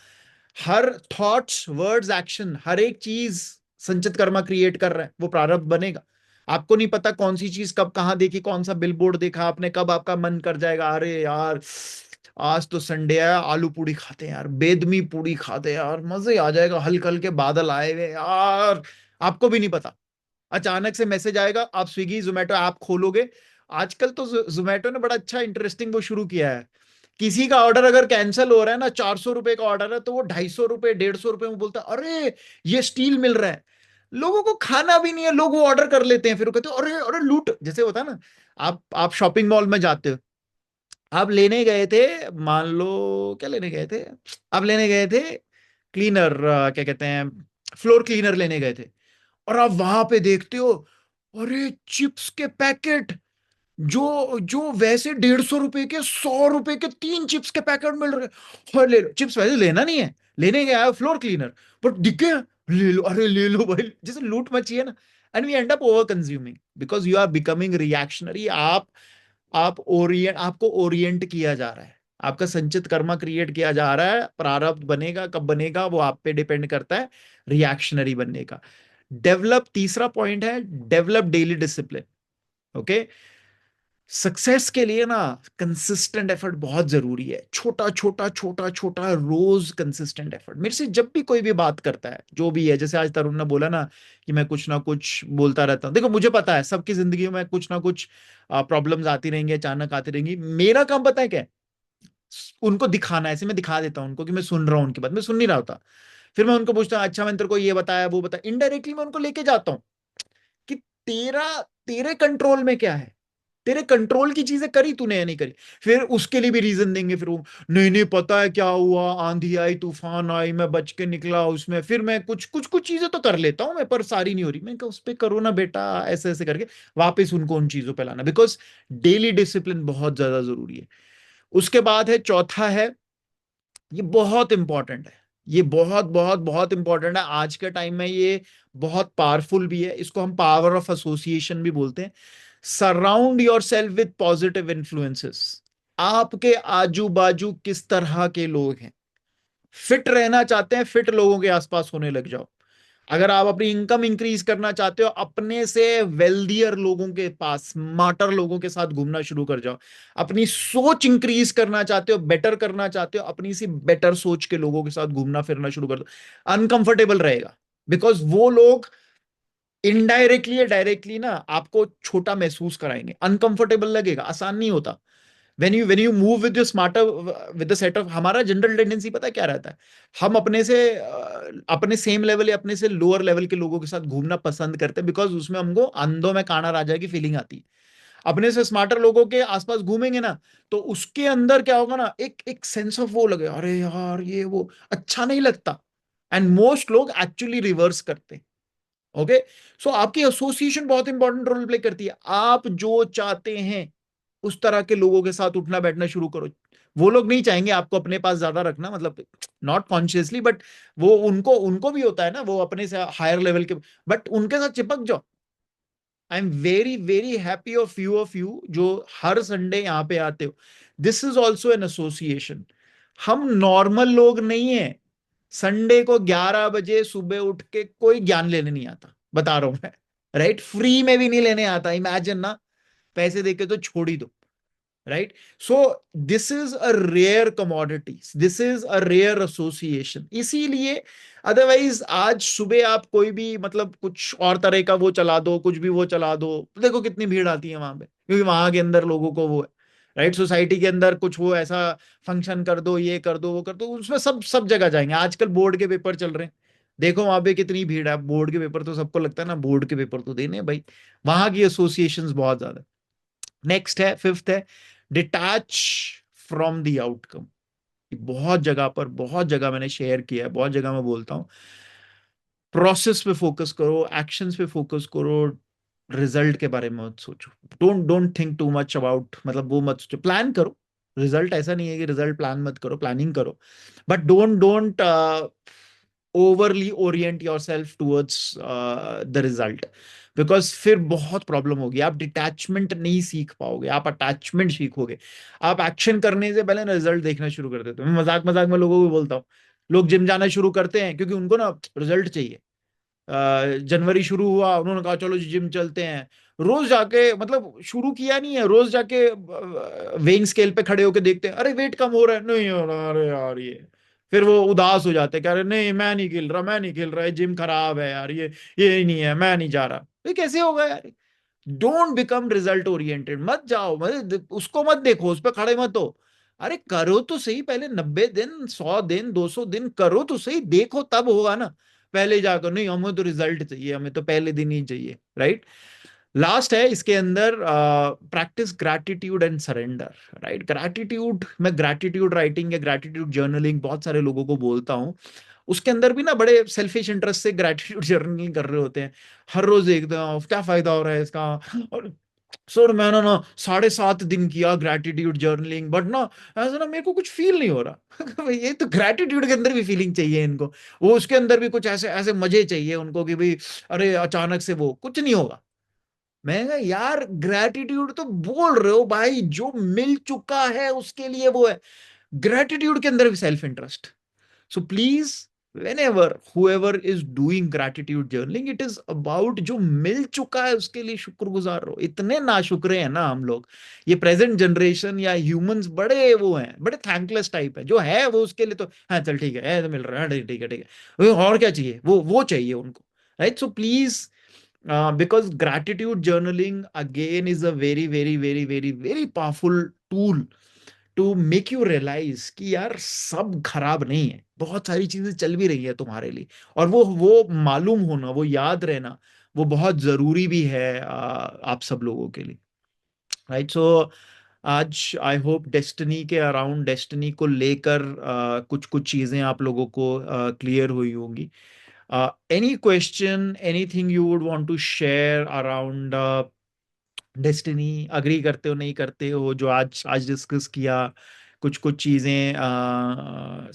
हर थॉट्स, वर्ड्स, एक्शन, हर एक चीज संचित कर्मा क्रिएट कर रहा है, वो प्रारब्ध बनेगा। आपको नहीं पता कौन सी चीज कब कहां देखी, कौन सा बिलबोर्ड देखा आपने, कब आपका मन कर जाएगा अरे यार आज तो संडे है, आलू पूड़ी खाते हैं यार, बेदमी पूड़ी खाते हैं यार, मजे आ जाएगा, हल्के हल्के बादल आए हुए यार। आपको भी नहीं पता, अचानक से मैसेज आएगा, आप स्विगी जोमेटो ऐप खोलोगे। आजकल तो जोमेटो ने बड़ा अच्छा इंटरेस्टिंग वो शुरू किया है, किसी का ऑर्डर अगर कैंसिल हो रहा है ना, 400 रुपए का ऑर्डर है, तो वो 250 रुपए 150 रुपए में बोलता है अरे ये स्टील मिल रहा है। लोगों को खाना भी नहीं है, लोग वो ऑर्डर कर लेते हैं, फिर वो कहते हैं अरे अरे लूट। जैसे होता है ना, आप शॉपिंग मॉल में जाते हो, आप लेने गए थे, मान लो क्या लेने गए थे, आप लेने गए थे क्लीनर, क्या कहते हैं, फ्लोर क्लीनर लेने गए थे, और आप वहां पे देखते हो अरे चिप्स के पैकेट, जो जो वैसे 150 रुपए के, 100 रुपए के 3 चिप्स के पैकेट मिल रहे हैं। और ले लो चिप्स, वैसे लेना नहीं है, लेने गया है फ्लोर क्लीनर, पर दिखे ले लो, अरे ले लो भाई, जैसे लूट मची है ना। And we end up over consuming because you are becoming reactionary. आप ओरिएंट, आपको ओरिएंट किया जा रहा है, आपका संचित कर्मा क्रिएट किया जा रहा है। प्रारब्ध बनेगा कब बनेगा वो आप पे डिपेंड करता है, रिएक्शनरी बनने का। डेवलप, तीसरा पॉइंट है develop daily discipline. Okay, success के लिए ना कंसिस्टेंट एफर्ट बहुत जरूरी है। छोटा छोटा छोटा छोटा रोज कंसिस्टेंट एफर्ट। मेरे से जब भी कोई भी बात करता है, जो भी है, जैसे आज तरुण ने बोला ना कि मैं कुछ ना कुछ बोलता रहता हूँ, देखो मुझे पता है सबकी जिंदगी में कुछ ना कुछ प्रॉब्लम्स आती रहेंगी, अचानक आती रहेंगी। मेरा काम पता है क्या है? उनको दिखाना है। ऐसे मैं दिखा देता हूँ उनको कि मैं सुन रहा हूँ उनकी बात, मैं सुन नहीं रहा होता। फिर मैं उनको पूछता हूँ अच्छा मैंने तेरे को ये बताया वो बताया, इनडायरेक्टली मैं उनको लेके जाता हूँ कि तेरा तेरे कंट्रोल में क्या है, तेरे कंट्रोल की चीजें करी तूने या नहीं करी। फिर उसके लिए भी रीजन देंगे, फिर वो नहीं नहीं पता है क्या हुआ, आंधी आई तूफान आई मैं बच के निकला उसमें, फिर मैं कुछ कुछ कुछ चीजें तो कर लेता हूं मैं, पर सारी नहीं हो रही। मैं कहा उस पर करो ना बेटा, ऐसे ऐसे करके वापस उनको उन चीजों पे लाना, बिकॉज डेली डिसिप्लिन बहुत ज्यादा जरूरी है। उसके बाद है चौथा है, ये बहुत इंपॉर्टेंट है, ये बहुत बहुत बहुत इंपॉर्टेंट है आज के टाइम में, ये बहुत पावरफुल भी है, इसको हम पावर ऑफ एसोसिएशन भी बोलते हैं। Surround your self with positive influences. आपके आजू बाजू किस तरह के लोग हैं, फिट रहना चाहते हैं, फिट लोगों के आसपास होने लग जाओ। अगर आप अपनी इनकम इंक्रीज करना चाहते हो, अपने से वेल्दियर लोगों के पास, स्मार्टर लोगों के साथ घूमना शुरू कर जाओ। अपनी सोच इंक्रीज करना चाहते हो, बेटर करना चाहते हो, अपनी सी बेटर सोच के लोगों के साथ घूमना फिरना शुरू कर दो। अनकंफर्टेबल रहेगा, बिकॉज वो लोग इनडायरेक्टली या डायरेक्टली ना आपको छोटा महसूस कराएंगे, अनकंफर्टेबल लगेगा, आसान नहीं होता। when you move with your smarter, with the set of, हमारा जनरल टेंडेंसी पता है क्या रहता है, हम अपने सेम लेवल या अपने से लोअर लेवल के लोगों के साथ घूमना पसंद करते हैं, बिकॉज उसमें हमको अंधों में काना राजा की फीलिंग आती है। अपने से स्मार्टर लोगों के आसपास घूमेंगे ना, तो उसके अंदर क्या होगा ना, एक एक सेंस ऑफ वो लगे, अरे यार ये वो अच्छा नहीं लगता। एंड मोस्ट लोग एक्चुअली रिवर्स करते हैं। ओके, सो आपकी एसोसिएशन बहुत इंपॉर्टेंट रोल प्ले करती है। आप जो चाहते हैं उस तरह के लोगों के साथ उठना बैठना शुरू करो। वो लोग नहीं चाहेंगे आपको अपने पास ज्यादा रखना, मतलब नॉट कॉन्शियसली, बट वो उनको उनको भी होता है ना, वो अपने से हायर लेवल के, बट उनके साथ चिपक जाओ। आई am very very happy of you जो हर संडे यहाँ पे आते हो। This is also an association. हम नॉर्मल लोग नहीं है। संडे को 11 बजे सुबह उठ के कोई ज्ञान लेने नहीं आता, बता रहा हूं मैं, राइट? फ्री में भी नहीं लेने आता, इमेजिन ना, पैसे देके तो छोड़ ही दो, right? So this is a rare commodity, this is a rare association. इसीलिए अदरवाइज आज सुबह आप कोई भी मतलब कुछ और तरह का वो चला दो, कुछ भी वो चला दो, देखो कितनी भीड़ आती है वहां पे, क्योंकि वहां के अंदर लोगों को वो है। राइट। सोसाइटी के अंदर कुछ हो, ऐसा फंक्शन कर दो, ये कर दो, वो कर दो, उसमें सब सब जगह जाएंगे। आजकल बोर्ड के पेपर चल रहे हैं, देखो वहां पे कितनी भीड़ है। बोर्ड के पेपर तो सबको लगता है ना, बोर्ड के पेपर तो देने हैं भाई, वहां की एसोसिएशंस बहुत ज्यादा। नेक्स्ट है, फिफ्थ है, डिटैच फ्रॉम द आउटकम। बहुत जगह पर, बहुत जगह मैंने शेयर किया है, बहुत जगह मैं बोलता हूँ, प्रोसेस पे फोकस करो, एक्शंस पे फोकस करो, रिजल्ट के बारे में मत सोचो। Don't don't think too much about, मतलब वो मत सोचो, प्लान करो। रिजल्ट ऐसा नहीं है कि रिजल्ट प्लान मत करो, प्लानिंग करो, but don't don't overly Orient your self towards the result, because फिर बहुत प्रॉब्लम होगी। आप डिटैचमेंट नहीं सीख पाओगे, आप अटैचमेंट सीखोगे। आप एक्शन करने से पहले ना रिजल्ट देखना शुरू कर देते हो। मैं मजाक मजाक में लोगों को बोलता हूँ, लोग जिम जाना शुरू करते हैं क्योंकि उनको ना रिजल्ट चाहिए। जनवरी शुरू हुआ, उन्होंने कहा चलो जी जिम चलते हैं। रोज जाके, मतलब शुरू किया नहीं है, रोज जाके वेइंग स्केल पे खड़े होके देखते हैं, अरे वेट कम हो रहा है, नहीं हो रहा, अरे यार ये, फिर वो उदास हो जाते हैं, कह रहे नहीं मैं नहीं खेल रहा, मैं नहीं खेल रहा, जिम खराब है यार, ये ही नहीं है, मैं नहीं जा रहा। ये कैसे होगा यार? डोंट बिकम रिजल्ट ओरिएंटेड, मत जाओ, मतलब उसको मत देखो, उस पर खड़े मत हो। अरे करो तो सही, पहले 90 दिन, 100 दिन, 200 दिन करो तो सही, देखो तब होगा ना। पहले जाकर नहीं, हमें तो रिजल्ट चाहिए, हमें तो पहले दिन ही चाहिए, राइट। लास्ट है इसके अंदर, practice gratitude and surrender, right. Gratitude, मैं ग्रैटिट्यूड राइटिंग या ग्रैटिट्यूड जर्नलिंग बहुत सारे लोगों को बोलता हूँ, उसके अंदर भी ना बड़े सेल्फिश इंटरेस्ट से ग्रैटिट्यूड जर्नलिंग कर रहे होते हैं। हर रोज देखते हैं क्या फायदा हो रहा है इसका, और सर मैंने ना 7.5 दिन किया ग्रैटिट्यूड जर्नलिंग, बट ना ऐसा ना मेरे को कुछ फील नहीं हो रहा। ये तो ग्रैटिट्यूड के अंदर भी फीलिंग चाहिए इनको, वो उसके अंदर भी कुछ ऐसे ऐसे मजे चाहिए उनको कि भाई अरे अचानक से वो कुछ नहीं होगा। मैं कहा, यार ग्रैटिट्यूड तो बोल रहे हो भाई, जो मिल चुका है उसके लिए वो है। ग्रैटिट्यूड के अंदर भी self interest. So please, whenever whoever is doing gratitude journaling, it is about जो मिल चुका है उसके लिए शुक्रगुजार रहो। इतने नाशुक्रे हैं ना हम लोग, ये प्रेजेंट जनरेशन या ह्यूमंस बड़े वो हैं, बड़े थैंकलेस टाइप है। जो है वो उसके लिए तो हाँ चल ठीक है, तो मिल रहा है, ठीक है ठीक है, और क्या चाहिए, वो चाहिए उनको, right. So please, because gratitude journaling again is a very very very very very powerful tool to make you realize कि यार सब खराब नहीं है, बहुत सारी चीजें चल भी रही है तुम्हारे लिए, और वो मालूम होना, वो याद रहना, वो बहुत जरूरी भी है आप सब लोगों के लिए, राइट। सो आज आई होप डेस्टिनी के अराउंड, डेस्टिनी को लेकर कुछ कुछ चीजें आप लोगों को क्लियर हुई होंगी। Any question, anything you would want to share around destiny? Agree करते हो, नहीं करते हो जो आज आज डिस्कस किया? कुछ कुछ चीजें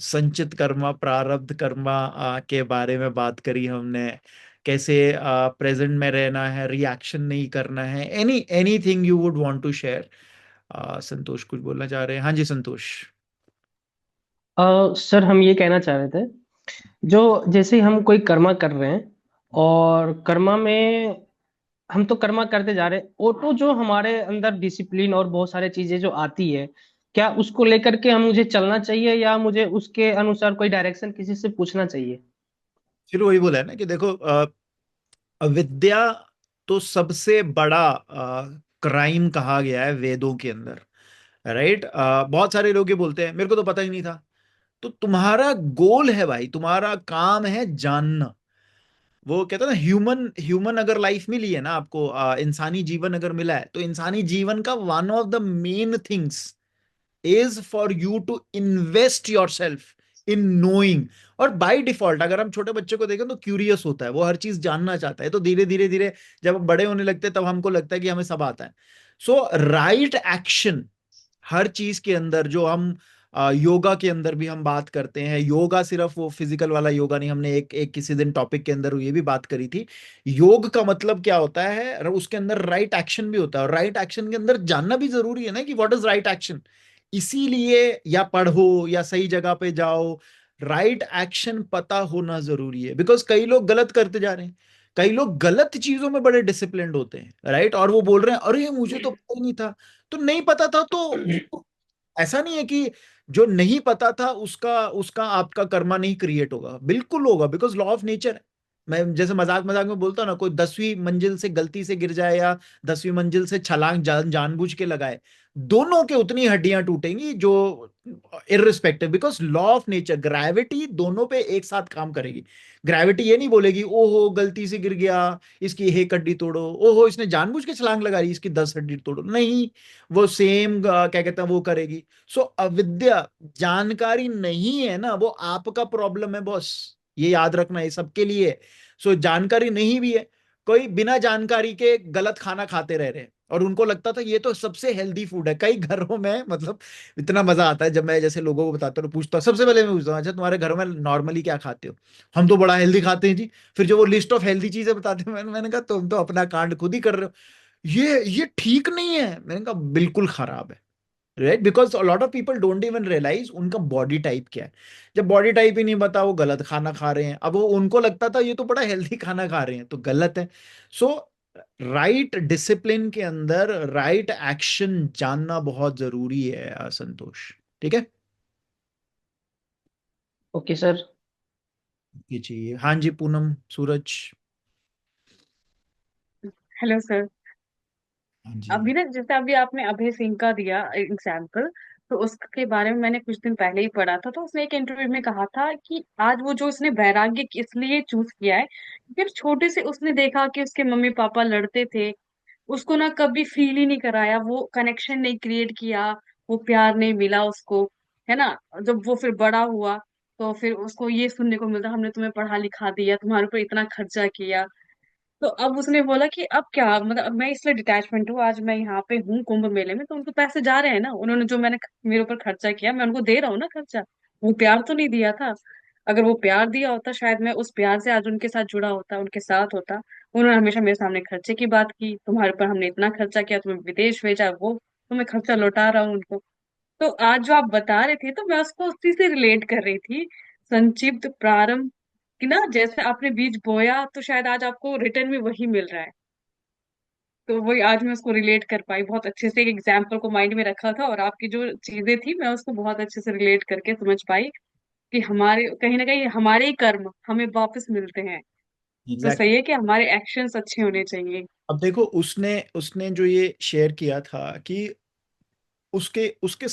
संचित कर्मा, प्रारब्ध कर्मा के बारे में बात करी हमने, कैसे प्रेजेंट में रहना है, रिएक्शन नहीं करना है। Anything you would want to share? Santosh कुछ बोलना चाह रहे हैं? हाँ जी संतोष। सर हम ये कहना चाह रहे थे, जो जैसे हम कोई कर्मा कर रहे हैं और कर्मा में हम तो कर्मा करते जा रहे हैं, ऑटो जो हमारे अंदर डिसिप्लिन और बहुत सारे चीजें जो आती है, क्या उसको लेकर के हम मुझे चलना चाहिए या मुझे उसके अनुसार कोई डायरेक्शन किसी से पूछना चाहिए? फिर वही बोला है ना कि देखो, विद्या तो सबसे बड़ा क्राइम कहा गया है वेदों के अंदर, राइट। बहुत सारे लोग ये बोलते हैं मेरे को तो पता ही नहीं था। तो तुम्हारा गोल है भाई, तुम्हारा काम है जानना। वो कहता है ना, ह्यूमन ह्यूमन अगर लाइफ मिली है ना आपको, इंसानी जीवन अगर मिला है, तो इंसानी जीवन का one of the main things is for you to invest your self in knowing. और बाय डिफॉल्ट अगर हम छोटे बच्चे को देखें तो क्यूरियस होता है, वो हर चीज जानना चाहता है। तो धीरे धीरे धीरे जब हम बड़े होने लगते हैं तब हमको लगता है कि हमें सब आता है। सो राइट एक्शन हर चीज के अंदर, जो हम योगा के अंदर भी हम बात करते हैं, योगा सिर्फ वो फिजिकल वाला योगा नहीं, हमने एक किसी दिन टॉपिक के अंदर ये भी बात करी थी। योग का मतलब क्या होता है, उसके अंदर राइट एक्शन भी होता है, और राइट एक्शन के अंदर जानना भी जरूरी है ना कि व्हाट इज राइट एक्शन। इसीलिए या पढ़ो या सही जगह पे जाओ, राइट एक्शन पता होना जरूरी है। बिकॉज कई लोग गलत करते जा रहे हैं, कई लोग गलत चीजों में बड़े डिसिप्लिन्ड होते हैं, राइट, और वो बोल रहे हैं अरे मुझे तो पता ही नहीं था। तो नहीं पता था तो ऐसा नहीं है कि जो नहीं पता था उसका उसका आपका कर्मा नहीं क्रिएट होगा, बिल्कुल होगा, बिकॉज लॉ ऑफ नेचर है। मैं जैसे मजाक मजाक में बोलता हूँ ना, कोई 10वीं मंजिल से गलती से गिर जाए या 10वीं मंजिल से छलांग जानबूझ के लगाए, दोनों के उतनी हड्डियां टूटेंगी, जो irrespective, because law of nature, gravity दोनों पे एक साथ काम करेगी। ग्रेविटी ये नहीं बोलेगी ओहो गलती से गिर गया, इसकी एक हड्डी तोड़ो, ओहो इसने जानबूझ के छलांग लगा रही, इसकी 10 हड्डी तोड़ो, नहीं। वो सेम क्या कहते हैं वो करेगी। सो अविद्या, जानकारी नहीं है ना, वो आपका प्रॉब्लम है बॉस, ये याद रखना, ये सबके लिए है। सो जानकारी नहीं भी है, कोई बिना जानकारी के गलत खाना खाते रह रहे हैं और उनको लगता था ये तो सबसे हेल्दी फूड है। कई घरों में मतलब इतना मजा आता है जब मैं जैसे लोगों को बताता हूँ, पूछता हूँ, सबसे पहले मैं पूछता हूँ अच्छा तुम्हारे घर में नॉर्मली क्या खाते हो? हम तो बड़ा हेल्दी खाते हैं जी। फिर जो वो लिस्ट ऑफ हेल्दी चीजें बताते हैं, मैंने कहा तुम तो अपना कांड खुद ही कर रहे हो, ये ठीक नहीं है। मैंने कहा बिल्कुल खराब है, right, because lot of people don't even realize उनका बॉडी टाइप क्या है। जब बॉडी टाइप ही नहीं बता, वो गलत खाना खा रहे हैं। अब वो उनको लगता था ये तो बड़ा हेल्दी खाना खा रहे हैं, तो गलत है। सो राइट डिसिप्लिन के अंदर राइट एक्शन जानना बहुत जरूरी है संतोष, ठीक है? Okay sir. ये चाहिए। हाँ जी पूनम, सूरज। Hello sir. हाँ जी। अभी ना जैसे अभी आपने अभय सिंह का दिया एग्जाम्पल, तो उसके बारे में मैंने कुछ दिन पहले ही पढ़ा था। तो उसने एक इंटरव्यू में कहा था कि आज वो जो उसने वैराग्य इसलिए चूज किया है क्योंकि छोटे से उसने देखा कि उसके मम्मी पापा लड़ते थे, उसको ना कभी फील ही नहीं कराया, वो कनेक्शन नहीं क्रिएट किया, वो प्यार नहीं मिला उसको, है ना। जब वो फिर बड़ा हुआ तो फिर उसको ये सुनने को मिलता हमने तुम्हें पढ़ा लिखा दिया, तुम्हारे ऊपर इतना खर्चा किया। तो अब उसने बोला कि अब क्या, मतलब अब मैं इसलिए डिटैचमेंट हूँ, आज मैं यहाँ पे हूँ कुंभ मेले में, तो उनको पैसे जा रहे हैं ना, उन्होंने जो मैंने मेरे ऊपर खर्चा किया मैं उनको दे रहा हूँ ना खर्चा। वो प्यार तो नहीं दिया था। अगर वो प्यार दिया होता शायद मैं उस प्यार से आज उनके साथ जुड़ा होता, उनके साथ होता। उन्होंने हमेशा मेरे सामने खर्चे की बात की, तुम्हारे ऊपर हमने इतना खर्चा किया, तुम्हें विदेश भेजा, वो तुम्हें खर्चा लौटा रहा हूँ उनको। तो आज जो आप बता रहे थे तो मैं उसको उसी से रिलेट कर रही थी, संक्षिप्त प्रारंभ, कि ना जैसे आपने बीज बोया तो शायद आज आपको रिटर्न में वही मिल रहा है। तो वही आज मैं उसको रिलेट कर पाई, बहुत अच्छे से एक एग्जाम्पल को माइंड में रखा था और आपकी जो चीजें थी मैं उसको बहुत अच्छे से रिलेट करके समझ पाई कि हमारे कहीं ना कहीं हमारे ही कर्म हमें वापस मिलते हैं। तो एग्जैक्टली। सही है कि हमारे एक्शंस अच्छे होने चाहिए। अब देखो उसने उसने जो ये शेयर किया था कि उसके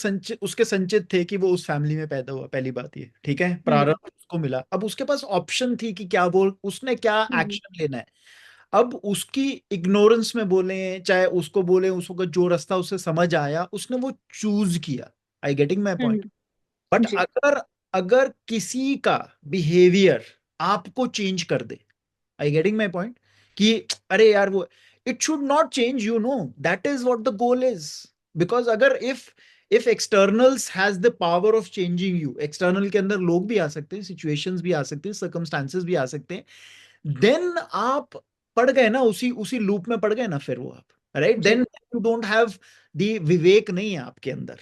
संचित थे कि वो उस फैमिली में पैदा हुआ, पहली बात ये, ठीक है, हम्म। प्रारंभ उसको मिला। अब उसके पास ऑप्शन थी कि क्या वो उसने क्या हम्म। एक्शन लेना है। अब उसकी इग्नोरेंस में बोले चाहे उसको बोले, उसको जो रास्ता उसे समझ आया उसने वो चूज किया। I getting my point? Hmm. But जी। अगर अगर किसी का बिहेवियर आपको चेंज कर दे, आई गेटिंग माई पॉइंट, कि अरे यार वो, it should not change, you know, that is what the goal is. Because अगर if externals has the power of changing you, external के अंदर लोग भी आ सकते हैं, सिचुएशंस भी आ सकते हैं, सर्कमस्टांसेस भी आ सकते हैं, देन आप पड़ गए ना, उसी उसी लूप में पड़ गए ना फिर वो आप, राइट, जी। Then you don't have the विवेक नहीं है आपके अंदर।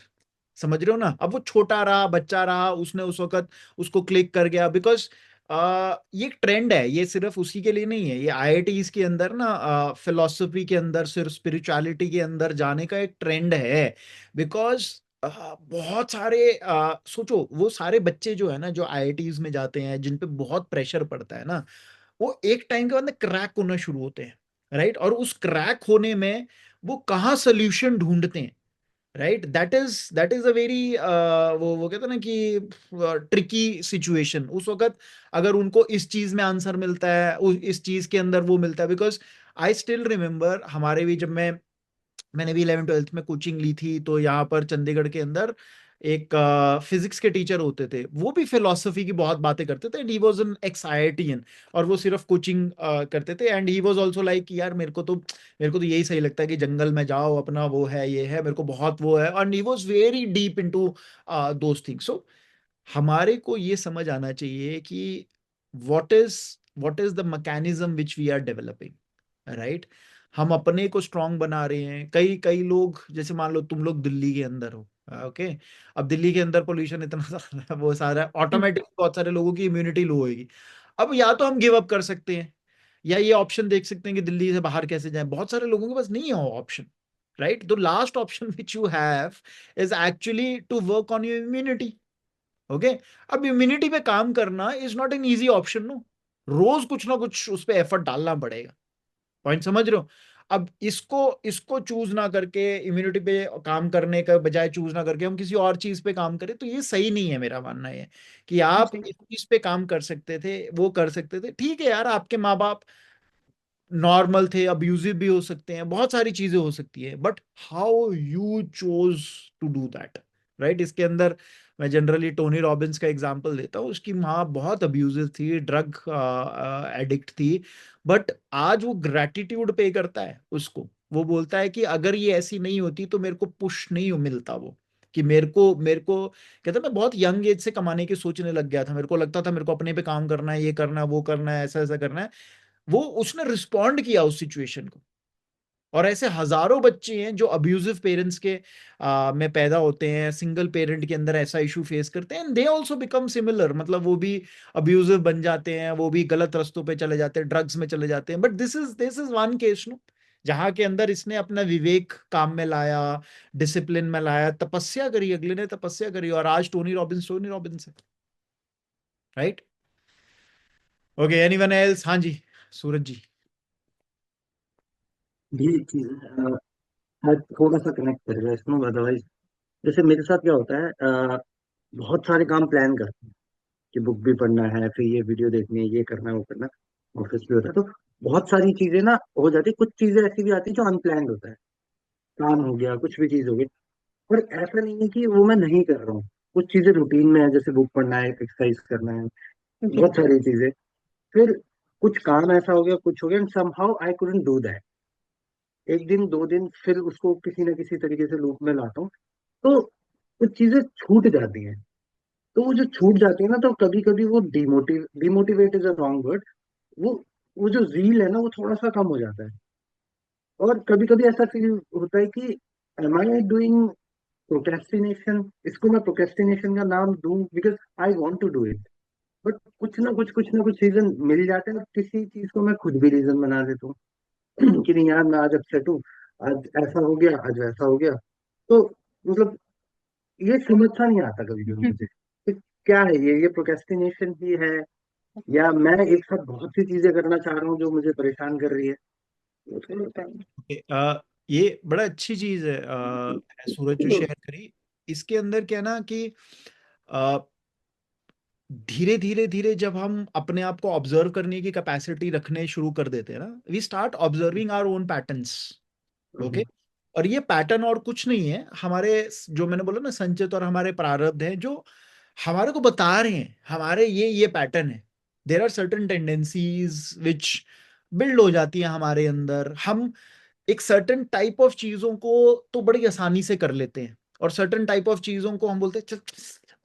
समझ रहे हो ना? अब वो छोटा रहा, बच्चा रहा, उसने उस वक्त उसको क्लिक कर गया, बिकॉज ये एक ट्रेंड है, ये सिर्फ उसी के लिए नहीं है, ये आईआईटीज के अंदर ना फिलोसफी के अंदर, सिर्फ स्पिरिचुअलिटी के अंदर जाने का एक ट्रेंड है। बिकॉज बहुत सारे सोचो, वो सारे बच्चे जो है ना, जो आईआईटीज में जाते हैं, जिन पे बहुत प्रेशर पड़ता है ना, वो एक टाइम के बाद क्रैक होना शुरू होते हैं, राइट, और उस क्रैक होने में वो कहाँ सोल्यूशन ढूंढते हैं, right, that is a very वो कहते हैं ना कि ट्रिकी सिचुएशन उस वक्त। अगर उनको इस चीज में आंसर मिलता है, इस चीज के अंदर वो मिलता है, बिकॉज आई स्टिल रिमेम्बर हमारे भी, जब मैंने भी 11th 12th में कोचिंग ली थी, तो यहाँ पर चंडीगढ़ के अंदर एक फिजिक्स के टीचर होते थे, वो भी फिलोसफी की बहुत बातें करते थे, and he was an x IITian, और वो सिर्फ कोचिंग करते थे, and he was also like यार मेरे को तो यही सही लगता है कि जंगल में जाओ, अपना वो है ये है, मेरे को बहुत वो है, and he was very deep into those things. So हमारे को ये समझ आना चाहिए कि what is what is the mechanism which we are developing, right. हम अपने को स्ट्रांग बना रहे हैं। कई कई लोग, जैसे मान लो तुम लोग दिल्ली के अंदर हो, ओके, अब दिल्ली के अंदर पोल्यूशन इतना सारा वो सारा, हम्म। ऑटोमेटिक बहुत सारे लोगों की इम्यूनिटी लो होगी। अब या तो हम गिव अप कर सकते हैं, या ये ऑप्शन देख सकते हैं कि दिल्ली से बाहर कैसे जाएं। बहुत सारे लोगों के पास नहीं है option, right. The last option which you have is actually to work on your immunity, okay. अब इम्यूनिटी पे काम करना is not an easy option, no, रोज कुछ ना कुछ उस पर एफर्ट डालना पड़ेगा। पॉइंट समझ रहे हो? अब इसको इसको चूज ना करके, इम्यूनिटी पे काम करने का बजाय चूज ना करके हम किसी और चीज पे काम करें, तो ये सही नहीं है। मेरा मानना है कि आप जी इस चीज पे काम कर सकते थे, वो कर सकते थे, ठीक है यार, आपके माँ बाप नॉर्मल थे, अब्यूजिव भी हो सकते हैं, बहुत सारी चीजें हो सकती है, but how you chose to do that, right? इसके अंदर मैं जनरली टोनी रॉबिन्स का एग्जांपल देता हूँ। उसकी माँ बहुत अब्यूजिव थी, ड्रग एडिक्ट थी, बट आज वो ग्रेटिट्यूड पे करता है उसको। वो बोलता है कि अगर ये ऐसी नहीं होती तो मेरे को पुश नहीं मिलता, वो कि मेरे को कहता मैं बहुत यंग एज से कमाने की सोचने लग गया था, मेरे को लगता था मेरे को अपने पे काम करना है, ये करना है, वो करना है, ऐसा ऐसा करना है। वो उसने रिस्पॉन्ड किया उस सिचुएशन को। और ऐसे हजारों बच्चे हैं जो अब्यूजिव पेरेंट्स के में पैदा होते हैं, सिंगल पेरेंट के अंदर ऐसा इशू फेस करते हैं, दे ऑल्सो बिकम सिमिलर, मतलब वो भी अब्यूजिव बन जाते हैं, वो भी गलत रास्तों पे चले जाते हैं, ड्रग्स में चले जाते हैं। But this is one case no, जहां के अंदर इसने अपना विवेक काम में लाया, डिसिप्लिन में लाया, तपस्या करी, अगले ने तपस्या करी, और आज टोनी रॉबिन्स है, राइट? Okay, anyone else? हाँ जी, सूरज जी। भी आज थोड़ा सा कनेक्ट कर रहा है इसमें, अदरवाइज जैसे मेरे साथ क्या होता है, बहुत सारे काम प्लान करते हैं कि बुक भी पढ़ना है, फिर ये वीडियो देखनी है, ये करना है, वो करना है, ऑफिस भी होता है, तो बहुत सारी चीजें ना हो जाती है। कुछ चीजें ऐसी भी आती है जो अनप्लान्ड होता है, काम हो गया, कुछ भी चीज हो गई। और ऐसा नहीं है कि वो मैं नहीं कर रहा हूँ, कुछ चीजें रूटीन में है, जैसे बुक पढ़ना है, एक्सरसाइज करना है, जी बहुत सारी चीजें। फिर कुछ काम ऐसा हो गया, कुछ हो गया, and somehow I couldn't do that. एक दिन, दो दिन, फिर उसको किसी न किसी तरीके से लूप में लाता हूँ, तो कुछ चीजें छूट जाती हैं। तो वो जो छूट जाती है ना, तो कभी कभी वो demotivate is a wrong word, वो वो जो रील है ना, वो थोड़ा सा कम हो जाता है। और कभी कभी ऐसा फील होता है कि एम आई डूइंग प्रोक्रेस्टिनेशन, इसको मैं प्रोक्रेस्टिनेशन का नाम दूं because I want to do it, but कुछ ना कुछ रीजन मिल जाते हैं। और किसी चीज को मैं खुद भी रीजन बना देता हूँ कि नहीं यार, मैं आज अपसेट हूँ, आज ऐसा हो गया, आज वैसा हो गया। तो मतलब ये समझ सा नहीं आता कभी कभी मुझे कि क्या है ये प्रोक्रेस्टिनेशन ही है, या मैं एक साथ बहुत सी चीजें करना चाह रहा हूँ जो मुझे परेशान कर रही है। तो थोड़ा Okay, ये बड़ा अच्छी चीज है, सूरज जो शेयर करी। इसके अंदर क्या है ना कि धीरे धीरे धीरे जब हम अपने आप को ऑब्जर्व करने की कैपेसिटी रखने शुरू कर देते हैं ना, we start observing our own patterns. Okay, time. और ये पैटर्न और कुछ नहीं है, हमारे जो मैंने बोला ना संचित और हमारे प्रारब्ध हैं जो हमारे को बता रहे हैं हमारे ये पैटर्न है। There are certain tendencies which build हो जाती है हमारे अंदर। हम एक सर्टेन टाइप ऑफ चीजों को तो बड़ी आसानी से कर लेते हैं, और सर्टेन टाइप ऑफ चीजों को हम बोलते हैं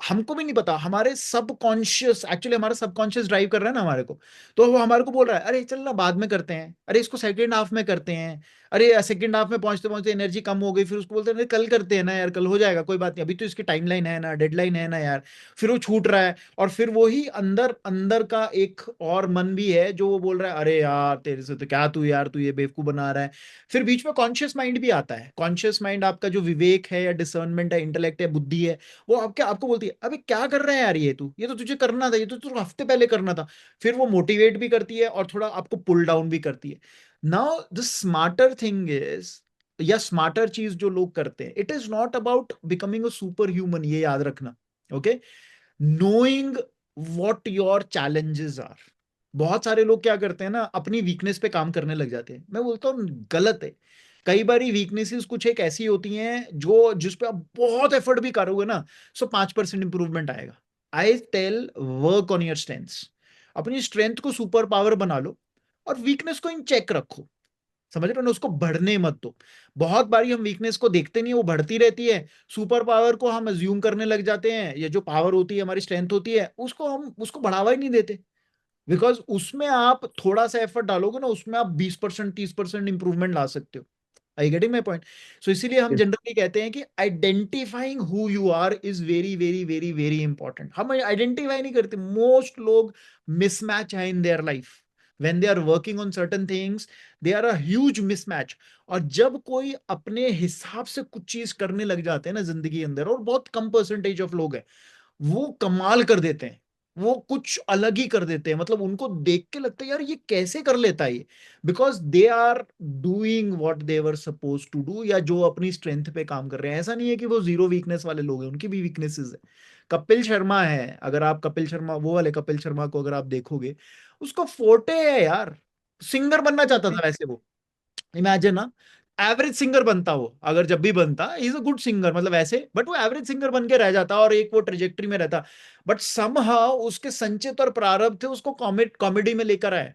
हमको भी नहीं पता, हमारे सबकॉन्शियस, एक्चुअली हमारा सबकॉन्शियस ड्राइव कर रहा है ना हमारे को। तो वो हमारे को बोल रहा है अरे चल ना बाद में करते हैं, अरे इसको सेकेंड हाफ में करते हैं, अरे सेकेंड हाफ में पहुंचते पहुंचते एनर्जी कम हो गई, फिर उसको बोलते हैं अरे कल करते हैं ना यार, कल हो जाएगा, कोई बात नहीं, अभी तो इसकी टाइमलाइन है ना, डेडलाइन है ना यार। फिर वो छूट रहा है, और फिर वही अंदर अंदर का एक और मन भी है जो वो बोल रहा है अरे यार तेरे से तो क्या, तू यार तू ये बेवकूफ बना रहा है। फिर बीच में कॉन्शियस माइंड भी आता है। कॉन्शियस माइंड आपका जो विवेक है या डिसर्नमेंट है, इंटेलेक्ट है, बुद्धि है, वो आपको बोलती है अबे क्या कर रहा है यार, ये तो तुझे करना था, ये तो तुझे हफ्ते पहले करना था। फिर वो मोटिवेट भी करती है और थोड़ा आपको पुल डाउन भी करती है। Now the smarter thing is, या स्मार्टर चीज जो लोग करते हैं, it is not about becoming a super human, ये याद रखना। Okay, knowing what your challenges are. बहुत सारे लोग क्या करते हैं ना, अपनी वीकनेस पे काम करने लग जाते हैं। मैं बोलता हूँ गलत है। कई बारी वीकनेसेस कुछ एक ऐसी होती हैं जो जिस पे आप बहुत एफर्ट भी करोगे ना, सो 5% इंप्रूवमेंट आएगा। I tell work on your strengths. अपनी स्ट्रेंथ को सुपर पावर बना लो, और वीकनेस को इन चेक रखो। समझ रहे हो ना, उसको बढ़ने मत दो। बहुत बारी हम वीकनेस को देखते नहीं, वो बढ़ती रहती है। सुपर पावर को हम अज्यूम करने लग जाते हैं, ये जो पावर होती है हमारी स्ट्रेंथ होती है, उसको बढ़ावा ही नहीं देते। बिकॉज उसमें आप थोड़ा सा एफर्ट डालोगे ना, उसमें आप 20% 30% इंप्रूवमेंट ला सकते हो। आई गेटिंग माई पॉइंट? सो इसीलिए हम जनरली कहते हैं कि identifying who you are is very very very very important. हम आइडेंटिफाई नहीं करते। मोस्ट लोग मिसमैच है in their life. when they are working on certain things, they are a huge mismatch। और जब कोई अपने हिसाब से कुछ चीज करने लग जाते हैं ना जिंदगी अंदर, और बहुत कम परसेंटेज ऑफ लोग हैं, वो कमाल कर देते हैं। वो कुछ अलग ही कर देते हैं, मतलब उनको देख के लगता है यार ये कैसे कर लेता है ये, because they are doing what they were suppose to do, या जो अपनी स्ट्रेंथ पे काम कर रहे हैं। ऐसा नहीं है कि वो जीरो वीकनेस वाले लोग हैं, उनकी भी वीकनेसेस है। कपिल शर्मा है, अगर आप कपिल शर्मा, वो वाले कपिल शर्मा को अगर आप देखोगे, उसको फोर्टे है यार, सिंगर बनना चाहता था वैसे वो, इमेजिन ना, एवरेज सिंगर बनता वो, अगर जब भी बनता, इज अ गुड सिंगर मतलब ऐसे, बट वो एवरेज सिंगर बन के रह जाता और एक वो ट्रेजेक्टरी में रहता। बट समहाउ उसके संचित और प्रारब्ध थे उसको कॉमेडी में लेकर आए।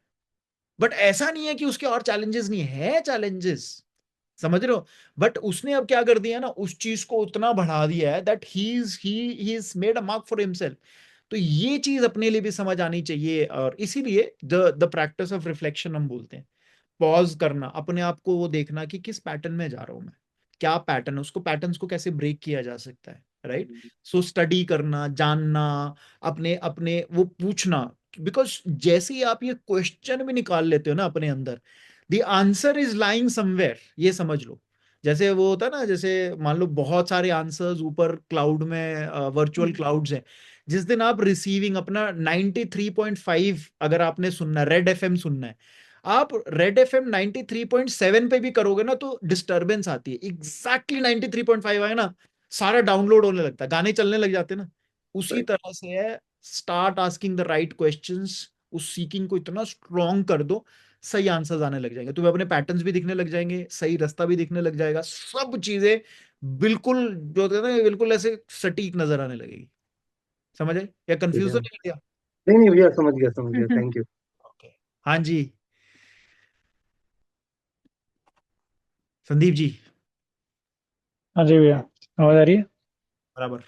बट ऐसा नहीं है कि उसके और चैलेंजेस नहीं है, चैलेंजेस, समझ रहे हो। बट उसने अब क्या कर दिया ना, उस चीज को उतना बढ़ा दिया है that he is made a mark for himself. तो ये चीज अपने लिए भी समझ आनी चाहिए, और इसीलिए द प्रैक्टिस ऑफ रिफ्लेक्शन हम बोलते हैं। पॉज करना, अपने आप को वो देखना कि किस पैटर्न में जा रहा हूं मैं, क्या पैटर्न है, उसको पैटर्न्स को कैसे ब्रेक किया जा सकता है, राइट। सो स्टडी करना, जानना, अपने अपने वो पूछना, बिकॉज जैसे ही आप ये क्वेश्चन भी निकाल लेते हो ना अपने अंदर, the answer is lying somewhere, ये समझ लो। जैसे वो होता है ना, जैसे मान लो बहुत सारे आंसर्स ऊपर क्लाउड में, वर्चुअल क्लाउड्स हैं, जिस दिन आप रिसीविंग अपना 93.5 अगर आपने सुनना है, रेड एफएम सुनना है, आप रेड एफएम 93.7 पे भी करोगे ना तो डिस्टरबेंस आती है। एग्जैक्टली 93.5 आए ना, सारा डाउनलोड होने लगता है, गाने चलने लग जाते हैं ना। उसी तरह से है, start asking the right questions, उस सीकिंग को इतना स्ट्रॉन्ग कर दो, सही आंसर्स आने लग जाएंगे, तुम्हें अपने पैटर्न्स भी दिखने लग जाएंगे, सही रास्ता भी दिखने लग जाएगा, सब चीजें बिल्कुल जो होते हैं ना, बिल्कुल ऐसे सटीक नजर आने लगेगी। समझ आए या कंफ्यूज तो बढ़िया। नहीं किया? नहीं नहीं भैया, समझ गया समझ गया, थैंक यू। ओके, हाँ जी, संदीप जी। हाँ जी भैया, आवाज़ आ रही है? बराबर।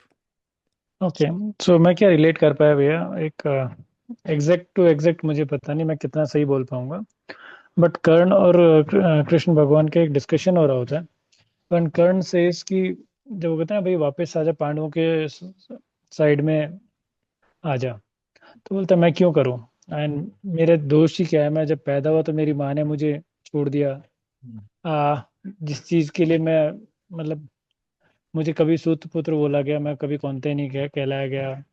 ओके। सो मैं क्या रिलेट कर पाया भैया, एक एग्जैक्ट टू एग्जैक्ट मुझे पता नहीं मैं कितना सही बोल पाऊंगा, बट कर्ण और कृष्ण भगवान का एक डिस्कशन हो रहा होता है। पर कर्ण से इसकी, जब वो कहते हैं ना भाई वापस आजा पांडवों के साइड में आ जा, तो बोलता मैं क्यों करूं, एंड मेरे दोष ही क्या है, मैं जब पैदा हुआ तो मेरी माँ ने मुझे छोड़ दिया। जिस चीज के लिए मैं, मतलब मुझे कभी सूत पुत्र बोला गया, मैं कभी कौनते नहीं कहलाया गया।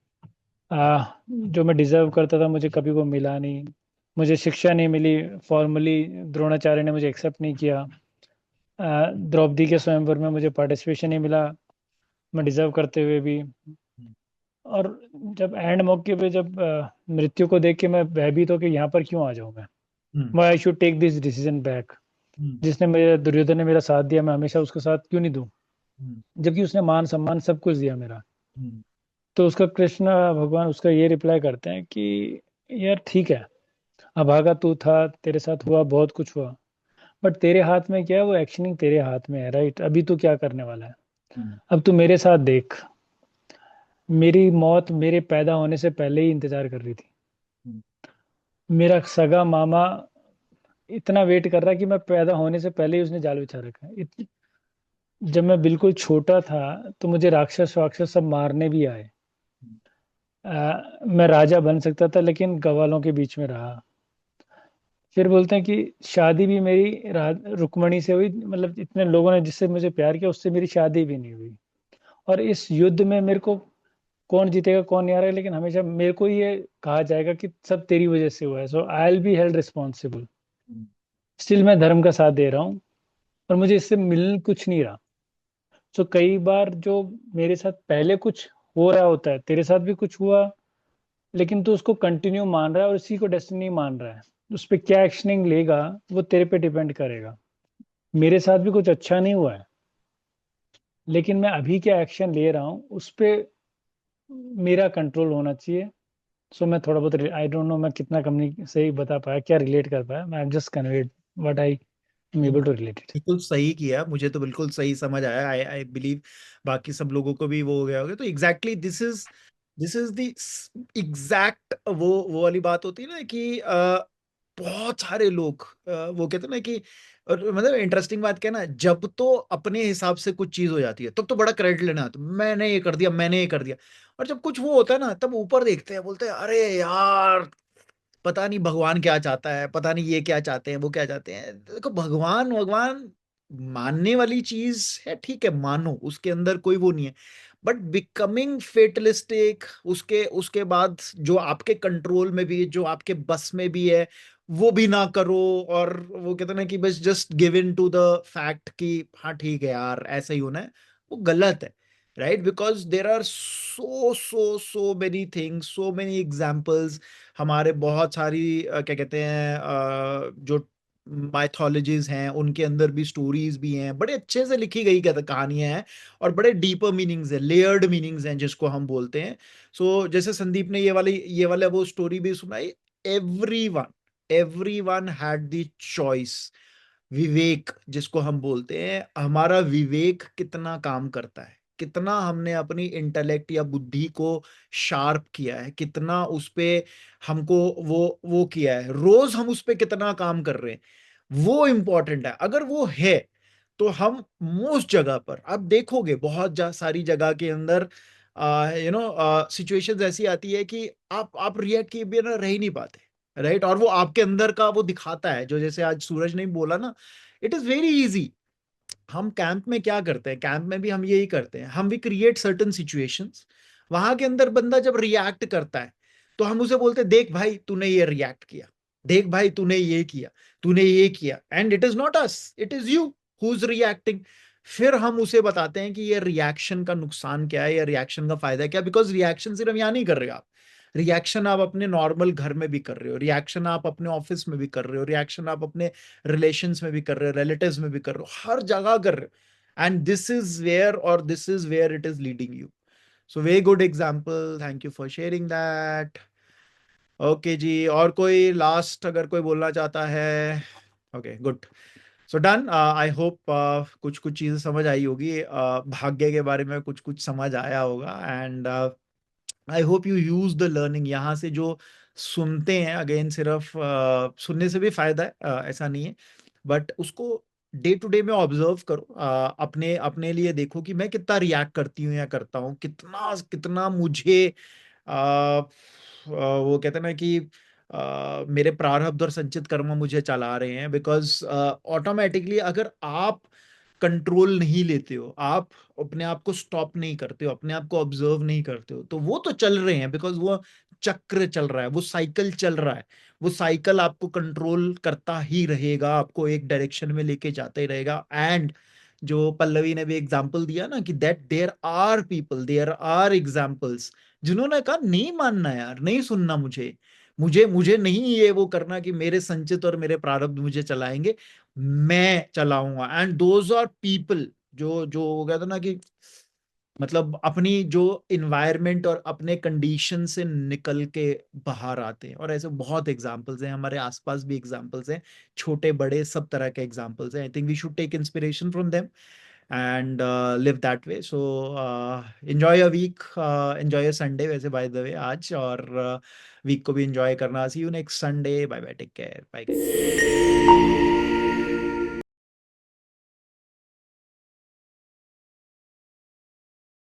जो मैं डिजर्व करता था मुझे कभी वो मिला नहीं, मुझे शिक्षा नहीं मिली फॉर्मली, द्रोणाचार्य ने मुझे एक्सेप्ट नहीं किया। द्रौपदी के स्वयंवर में मुझे पार्टिसिपेशन नहीं मिला, मैं डिजर्व करते हुए भी। और जब एंड मौके पे जब मृत्यु को देख के मैं भयभीत हो कि यहाँ पर क्यों आ जाऊं मैं, why I should take this decision back. जिसने मेरे दुर्योधन ने मेरा साथ दिया, मैं हमेशा उसका साथ क्यों नहीं दूं, जबकि उसने मान सम्मान सब कुछ दिया मेरा। तो उसका कृष्ण भगवान उसका ये रिप्लाई करते हैं कि यार ठीक है, अभागा तू था, तेरे साथ हुआ बहुत कुछ हुआ, बट तेरे हाथ में क्या है, वो एक्शनिंग तेरे हाथ में है, राइट। अभी तू क्या करने वाला है, अब तू मेरे साथ देख। मेरी मौत मेरे पैदा होने से पहले ही इंतजार कर रही थी। मेरा सगा मामा इतना वेट कर रहा है कि मैं पैदा होने से पहले ही उसने जाल बिछा रखा है। जब मैं बिल्कुल छोटा था तो मुझे राक्षस वाक्षस सब मारने भी आए। मैं राजा बन सकता था लेकिन गवालों के बीच में रहा। फिर बोलते हैं कि शादी भी मेरी रुक्मणी से हुई, मतलब इतने लोगों ने जिससे मुझे प्यार किया उससे मेरी शादी भी नहीं हुई। और इस युद्ध में मेरे को कौन जीतेगा कौन नहीं आ रहा है, लेकिन हमेशा मेरे को ये कहा जाएगा कि सब तेरी वजह से हुआ है, so I will be held responsible. Still मैं धर्म का साथ दे रहा हूँ और मुझे इससे मिल कुछ नहीं रहा। सो कई बार जो मेरे साथ पहले कुछ हो रहा होता है, तेरे साथ भी कुछ हुआ, लेकिन तू उसको कंटिन्यू मान रहा है और इसी को डेस्टिनी मान रहा है। उस पर क्या एक्शनिंग लेगा वो तेरे पे डिपेंड करेगा। मेरे साथ भी कुछ अच्छा नहीं हुआ है, लेकिन मैं अभी क्या एक्शन ले रहा हूँ उस पे मेरा कंट्रोल होना चाहिए। सो मैं थोड़ा बहुत, आई डोंट नो मैं कितना कम्युनिक सही बता पाया, क्या रिलेट कर पाया, मैं just conveyed what I am able to relate it. बिल्कुल सही किया, मुझे तो बिल्कुल सही समझ आया। आई आई बिलीव बाकी सब लोगों को भी वो हो गया होगा। तो exactly this is the exact वो वाली बात होती है ना कि बहुत सारे लोग वो कहते हैं ना कि, और मतलब इंटरेस्टिंग बात क्या है ना, जब तो अपने हिसाब से कुछ चीज हो जाती है तब तो बड़ा क्रेडिट लेना आता है, मैंने ये कर दिया, मैंने ये कर दिया। और जब कुछ वो होता है ना तब ऊपर देखते हैं, बोलते हैं अरे यार पता नहीं भगवान क्या चाहता है, पता नहीं ये क्या चाहते हैं, वो क्या चाहते हैं। देखो भगवान भगवान मानने वाली चीज है, ठीक है मानो, उसके अंदर कोई वो नहीं है। बट बिकमिंग फेटलिस्टिक, उसके उसके बाद जो आपके कंट्रोल में भी, जो आपके बस में भी है, वो भी ना करो। और वो कहते हैं ना कि बस just give in to the fact कि हाँ ठीक है यार ऐसा ही होना है, वो गलत है, right? Because there are so many things, so many examples. हमारे बहुत सारी क्या कहते हैं जो माइथोलॉजीज हैं, उनके अंदर भी स्टोरीज भी हैं, बड़े अच्छे से लिखी गई कहानियां हैं, और बड़े डीपर मीनिंग्स हैं, लेयर्ड मीनिंग्स हैं जिसको हम बोलते हैं। सो जैसे संदीप ने ये वाला वो स्टोरी भी सुनाई, everyone everyone had the choice. विवेक जिसको हम बोलते हैं, हमारा विवेक कितना काम करता है, कितना हमने अपनी इंटेलेक्ट या बुद्धि को शार्प किया है, कितना उस पे हमको वो किया है, रोज हम उस पे कितना काम कर रहे हैं, वो इंपॉर्टेंट है। अगर वो है तो हम मोस्ट जगह पर आप देखोगे, बहुत सारी जगह के अंदर सिचुएशंस ऐसी आती है कि आप रिएक्ट किए बिना रह ही नहीं पाते, राइट? और वो आपके अंदर का वो दिखाता है, जो जैसे आज सूरज ने बोला ना, इट इज वेरी इजी। हम कैंप में क्या करते हैं, कैंप में भी हम यही करते हैं, हम भी क्रिएट सर्टन सिचुएशंस। वहां के अंदर बंदा जब रिएक्ट करता है तो हम उसे बोलते हैं, देख भाई तूने ये रिएक्ट किया, देख भाई तूने ये किया, तूने ये किया, and it is not us, it is you who is reacting. फिर हम उसे बताते हैं कि ये रिएक्शन का नुकसान क्या है या रिएक्शन का फायदा क्या, बिकॉज रिएक्शन सिर्फ यहाँ नहीं कर रहे आप, रिएक्शन आप अपने नॉर्मल घर में भी कर रहे हो, रिएक्शन आप अपने ऑफिस में भी कर रहे हो, रिएक्शन आप अपने रिलेशंस में भी कर रहे हो, रिलेटिव्स में भी कर रहे हो, हर जगह कर रहे हो। And this is where it is leading you. So very good example, thank you for sharing that. Okay जी, और कोई लास्ट अगर कोई बोलना चाहता है? Okay good, so done. I hope कुछ कुछ चीजें समझ आई होगी, भाग्य के बारे में कुछ कुछ समझ आया होगा, and I hope you use the learning. यहाँ से जो सुनते हैं, अगेन सिर्फ सुनने से भी फायदा है, ऐसा नहीं है, बट उसको डे टू डे में ऑब्जर्व करो, अपने अपने लिए देखो कि मैं कितना रिएक्ट करती हूँ या करता हूँ, कितना कितना मुझे वो कहते हैं ना कि मेरे प्रारब्ध और संचित कर्म मुझे चला रहे हैं। बिकॉज ऑटोमेटिकली अगर आप कंट्रोल नहीं लेते हो, आप अपने आप को स्टॉप नहीं करते हो, अपने आप को ऑब्जर्व नहीं करते हो, तो वो तो चल रहे हैं, बिकॉज वो चक्र चल रहा है, वो साइकिल चल रहा है, वो साइकिल आपको कंट्रोल करता ही रहेगा, आपको एक डायरेक्शन में लेके जाता ही रहेगा। एंड जो पल्लवी ने भी एग्जांपल दिया ना कि that there are people, there are examples, जिन्होंने कहा नहीं मानना यार, नहीं सुनना, मुझे मुझे मुझे नहीं ये वो करना कि मेरे संचित और मेरे प्रारब्ध मुझे चलाएंगे, मैं चलाऊंगा। एंड दोज आर पीपल जो जो हो गया था ना कि मतलब अपनी जो इन्वायरमेंट और अपने कंडीशन से निकल के बाहर आते हैं। और ऐसे बहुत एग्जांपल्स हैं, हमारे आसपास भी एग्जांपल्स हैं, छोटे बड़े सब तरह के एग्जांपल्स हैं। I think we should take inspiration from them and live that way. So enjoy your week, enjoy your Sunday वैसे बाय द वे आज, और वीक को भी एंजॉय करना। See you next Sunday, bye bye, take care, bye guys.